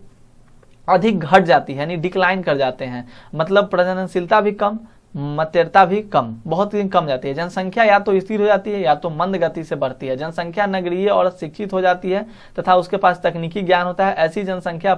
अधिक घट जाती है, यानी डिक्लाइन कर जाते हैं। मतलब प्रजननशीलता भी कम, मत्यता भी कम, बहुत ही कम जाती है। जनसंख्या या तो स्थिर हो जाती है या तो मंद गति से बढ़ती है। जनसंख्या नगरीय और शिक्षित हो जाती है तथा उसके पास तकनीकी ज्ञान होता है। ऐसी जनसंख्या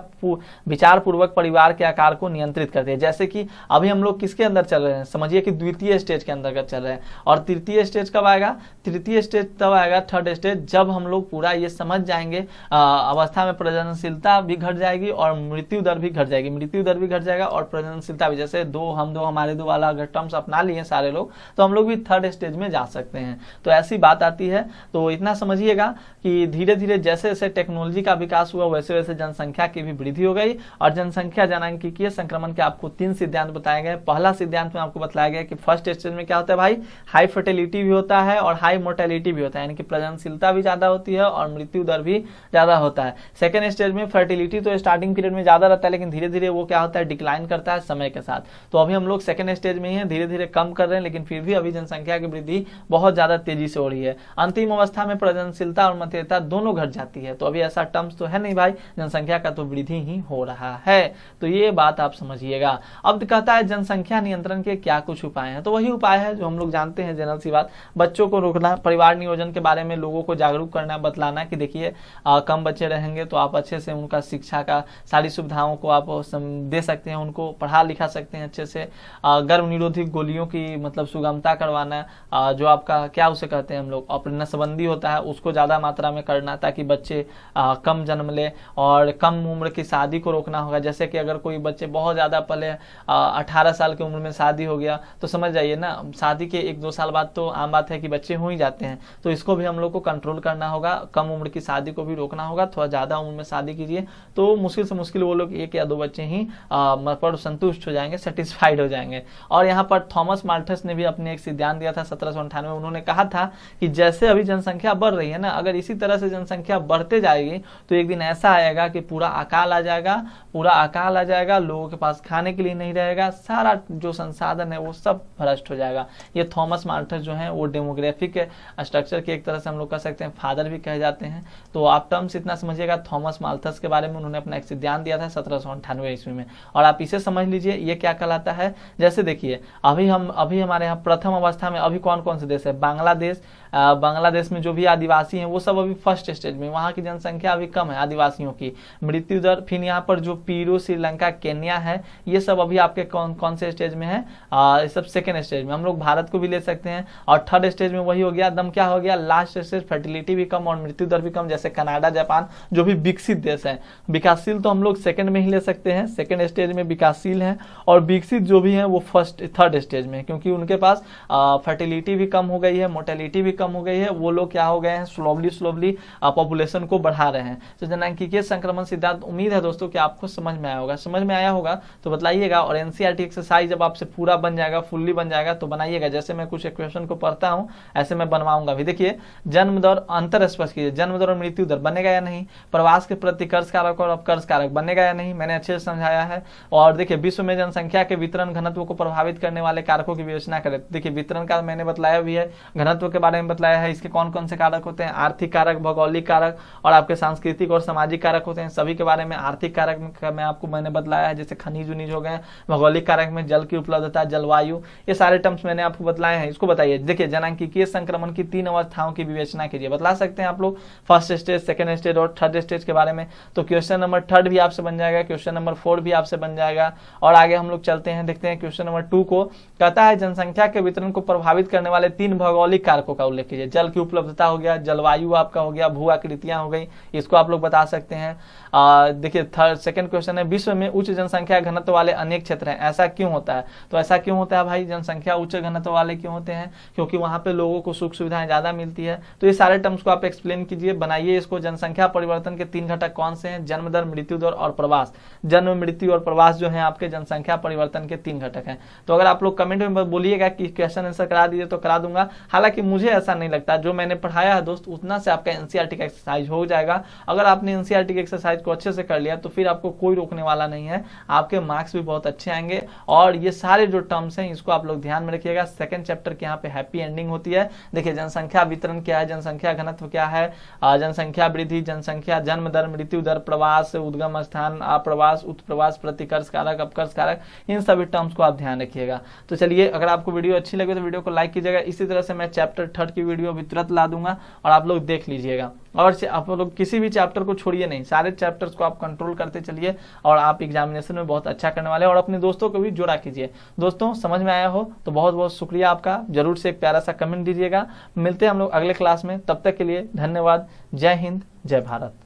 विचार पूर्वक परिवार के आकार को नियंत्रित करती है। जैसे कि अभी हम लोग किसके अंदर चल रहे हैं, समझिए कि द्वितीय स्टेज के अंतर्गत चल रहे हैं। और तृतीय स्टेज कब आएगा, तृतीय स्टेज तब आएगा, थर्ड स्टेज, जब हम लोग पूरा ये समझ जाएंगे अवस्था में प्रजननशीलता भी घट जाएगी और मृत्यु दर भी घट जाएगी, मृत्यु दर भी घट जाएगा और प्रजननशीलता भी। जैसे हम दो हमारे दो वाला टर्म्स अपना लिए सारे लोग, तो हम लोग भी थर्ड स्टेज में जा सकते हैं। तो ऐसी बात आती है। तो इतना समझिएगा कि धीरे धीरे जैसे जैसे टेक्नोलॉजी का विकास हुआ वैसे वैसे जनसंख्या की भी वृद्धि हो गई। और जनसंख्या जनांकीय संक्रमण के आपको 3 सिद्धांत बताए गए। पहला सिद्धांत में आपको बताया गया कि फर्स्ट स्टेज में क्या होता है भाई, हाई फर्टिलिटी भी होता है और हाई मोर्टेलिटी भी होता है, यानी कि प्रजननशीलता भी ज्यादा होती है और मृत्यु दर भी ज्यादा होता है। सेकेंड स्टेज में फर्टिलिटी तो स्टार्टिंग पीरियड में ज्यादा रहता है, लेकिन धीरे धीरे वो क्या होता है, डिक्लाइन करता है समय के साथ। तो अभी हम लोग सेकेंड स्टेज में ही है, धीरे धीरे कम कर रहे हैं, लेकिन फिर भी अभी जनसंख्या की वृद्धि बहुत ज्यादा तेजी से हो रही है। अंतिम अवस्था में प्रजननशीलता और मत्यता दोनों घट जाती है। तो अभी ऐसा टर्म्स तो है नहीं भाई, जनसंख्या का तो वृद्धि ही हो रहा है। तो ये बात आप समझिएगा। अब कहता है जनसंख्या नियंत्रण के क्या कुछ उपाय हैं। तो वही उपाय है जो हम लोग जानते हैं, जनरल सी बात, बच्चों को रोकना, परिवार नियोजन के बारे में लोगों को जागरूक करना, बतलाना कि देखिए कम बच्चे रहेंगे तो आप अच्छे से उनका शिक्षा का सारी सुविधाओं को आप दे सकते हैं, उनको पढ़ा लिखा सकते हैं अच्छे से। गर्भ निरोधी गोलियों की मतलब सुगमता करवाना, जो आपका क्या उसे कहते हैं हम लोग, और नसबंदी होता है उसको ज्यादा मात्रा में करना, ताकि बच्चे कम जन्म ले। और कम उम्र की शादी को रोकना होगा। जैसे कि अगर कोई बच्चे बहुत ज्यादा पहले 18 साल की उम्र में शादी हो गया तो समझ जाइए ना, शादी के 1-2 साल बाद तो आम बात है कि बच्चे हो ही जाते हैं। तो इसको भी हम लोग को कंट्रोल करना होगा, कम उम्र की शादी को भी रोकना होगा। थोड़ा ज्यादा उम्र में शादी कीजिए तो मुश्किल से मुश्किल वो लोग 1 या 2 बच्चे ही पर संतुष्ट हो जाएंगे, सेटिस्फाइड हो जाएंगे। और यहाँ पर थॉमस माल्थस ने भी अपने एक सिद्धांत दिया था 1798 में। उन्होंने कहा था कि जैसे अभी जनसंख्या बढ़ रही है ना, अगर इसी तरह से जनसंख्या बढ़ते जाएगी तो एक दिन ऐसा आएगा कि पूरा अकाल आ जाएगा, पूरा अकाल आ जाएगा, लोगों के पास खाने के लिए नहीं रहेगा, सारा जो संसाधन है वो सब भ्रष्ट हो जाएगा। ये थॉमस माल्थस जो है वो डेमोग्राफिक स्ट्रक्चर के एक तरह से हम लोग कह सकते हैं फादर भी कहे जाते हैं। तो आप टर्म्स इतना समझिएगा, थॉमस माल्थस के बारे में उन्होंने अपना एक सिद्धांत दिया था 1798 ईस्वी में। और आप इसे समझ लीजिए ये क्या कहलाता है। जैसे देखिए अभी हमारे यहाँ प्रथम अवस्था में अभी कौन कौन से देश है, बांग्लादेश। बांग्लादेश में जो भी आदिवासी हैं वो सब अभी फर्स्ट स्टेज में, वहाँ की जनसंख्या अभी कम है आदिवासियों की। मृत्यु दर, फिर यहाँ पर जो पीरू, श्रीलंका, केन्या है, ये सब अभी आपके कौन से स्टेज में है, ये सब सेकेंड स्टेज में। हम लोग भारत को भी ले सकते हैं। और थर्ड स्टेज में वही हो गया, एकदम क्या हो गया, लास्ट स्टेज, फर्टिलिटी भी कम और मृत्यु दर भी कम। जैसे कनाडा, जापान जो भी विकसित देश है, विकासशील तो हम लोग सेकेंड में ही ले सकते हैं, सेकेंड स्टेज में विकासशील है। और विकसित जो भी है वो थर्ड स्टेज में, क्योंकि उनके पास फर्टिलिटी भी कम हो गई है, मोर्टेलिटी भी कम हो गई है, वो लोग क्या हो गए हैं, स्लोवली पॉपुलेशन को बढ़ा रहे हैं। तो जनसांख्यिकीय संक्रमण सिद्धांत, उम्मीद है दोस्तों कि आपको समझ में आया होगा। समझ में आया होगा तो बताइएगा। और एनसीईआरटी एक्सरसाइज जब आपसे पूरा बन जाएगा, फुल्ली बन जाएगा तो बनाइएगा। जैसे मैं कुछ क्वेश्चन को पढ़ता हूं ऐसे मैं बनवाऊंगा भी। देखिए जन्म दर अंतर स्पष्ट कीजिए, जन्म दर और मृत्यु दर बनेगा या नहीं, प्रवास के प्रति कर्ज कारक और अपकर्ज कारक बनेगा या नहीं, मैंने अच्छे से समझाया है। और देखिए विश्व में जनसंख्या के वितरण घनत्व को प्रभावित करने वाले कारकों की विवेचना करें। देखिए वितरण का मैंने बताया भी है, घनत्व के बारे में बताया है, इसके कौन कौन से कारक होते हैं, आर्थिक कारक, भौगोलिक कारक और आपके सांस्कृतिक और सामाजिक कारक होते हैं। सभी के बारे में आर्थिक कारक में आपको मैंने बतलाया है, जैसे खनिज उनिज हो गए। भौगोलिक कारक में जल की उपलब्धता, जलवायु, ये सारे टर्म्स मैंने आपको बतलाए हैं। इसको बताइए। देखिए जनसांख्यिकीय संक्रमण की 3 अवस्थाओं की विवेचना कीजिए, बतला सकते हैं आप लोग, फर्स्ट स्टेज, सेकंड स्टेज और थर्ड स्टेज के बारे में। तो क्वेश्चन नंबर 3 भी आपसे बन जाएगा, क्वेश्चन नंबर 4 भी आपसे बन जाएगा। और आगे हम लोग चलते हैं, देखते हैं क्वेश्चन नंबर 2 को कहता है जनसंख्या के वितरण को प्रभावित करने वाले 3 भौगोलिक कारकों का उल्लेख कीजिए। जल की उपलब्धता हो गया, जलवायु आपका हो गया, भू आकृतियां हो गई, इसको आप लोग बता सकते हैं। देखिए सेकंड क्वेश्चन है, विश्व में उच्च जनसंख्या घनत्व वाले अनेक क्षेत्र हैं, ऐसा क्यों होता है? तो ऐसा क्यों होता है भाई, जनसंख्या उच्च घनत्व वाले क्यों होते हैं? क्योंकि वहां पे लोगों को सुख सुविधाएं ज्यादा मिलती है। तो ये सारे टर्म्स को आप एक्सप्लेन कीजिए, बनाइए इसको। जनसंख्या परिवर्तन के 3 घटक कौन से हैं? जन्म दर, मृत्यु दर और प्रवास। जन्म, मृत्यु और प्रवास जो है आपके जनसंख्या परिवर्तन के 3 घटक हैं। तो अगर आप लोग कमेंट में बोलिएगा कि क्वेश्चन आंसर करा दीजिए तो करा दूंगा। हालांकि मुझे ऐसा नहीं लगता, जो मैंने पढ़ाया है दोस्त उतना से आपका एनसीईआरटी का एक्सरसाइज हो जाएगा। अगर आपने एनसीईआरटी के एक्सरसाइज को अच्छे से कर लिया तो फिर आपको कोई रोकने वाला नहीं है, आपके मार्क्स भी बहुत अच्छे आएंगे। और ये सारे जो टर्म्स हैं इसको आप लोग ध्यान में रखिएगा। सेकंड चैप्टर के यहाँ पे हैप्पी एंडिंग होती है। देखिए जनसंख्या वितरण क्या है, जनसंख्या घनत्व क्या है, जनसंख्या वृद्धि, जनसंख्या, जन्म दर, मृत्यु दर, प्रवास, उद्गम स्थान, अप्रवास, उत्प्रवास, प्रतिकर्ष कारक, अपकर्ष कारक, इन सभी टर्म्स को आप ध्यान रखिएगा। तो चलिए, अगर आपको वीडियो अच्छी लगे तो वीडियो को लाइक कीजिएगा। इसी तरह से मैं चैप्टर 3 की वीडियो भी तुरंत ला दूंगा और आप लोग देख लीजिएगा। और आप लोग किसी भी चैप्टर को छोड़िए नहीं, सारे चैप्टर्स को आप कंट्रोल करते चलिए और आप एग्जामिनेशन में बहुत अच्छा करने वाले हैं। और अपने दोस्तों को भी जोड़ा कीजिए। दोस्तों समझ में आया हो तो बहुत बहुत शुक्रिया आपका, जरूर से एक प्यारा सा कमेंट दीजिएगा। मिलते हैं हम लोग अगले क्लास में, तब तक के लिए धन्यवाद। जय हिंद, जय भारत।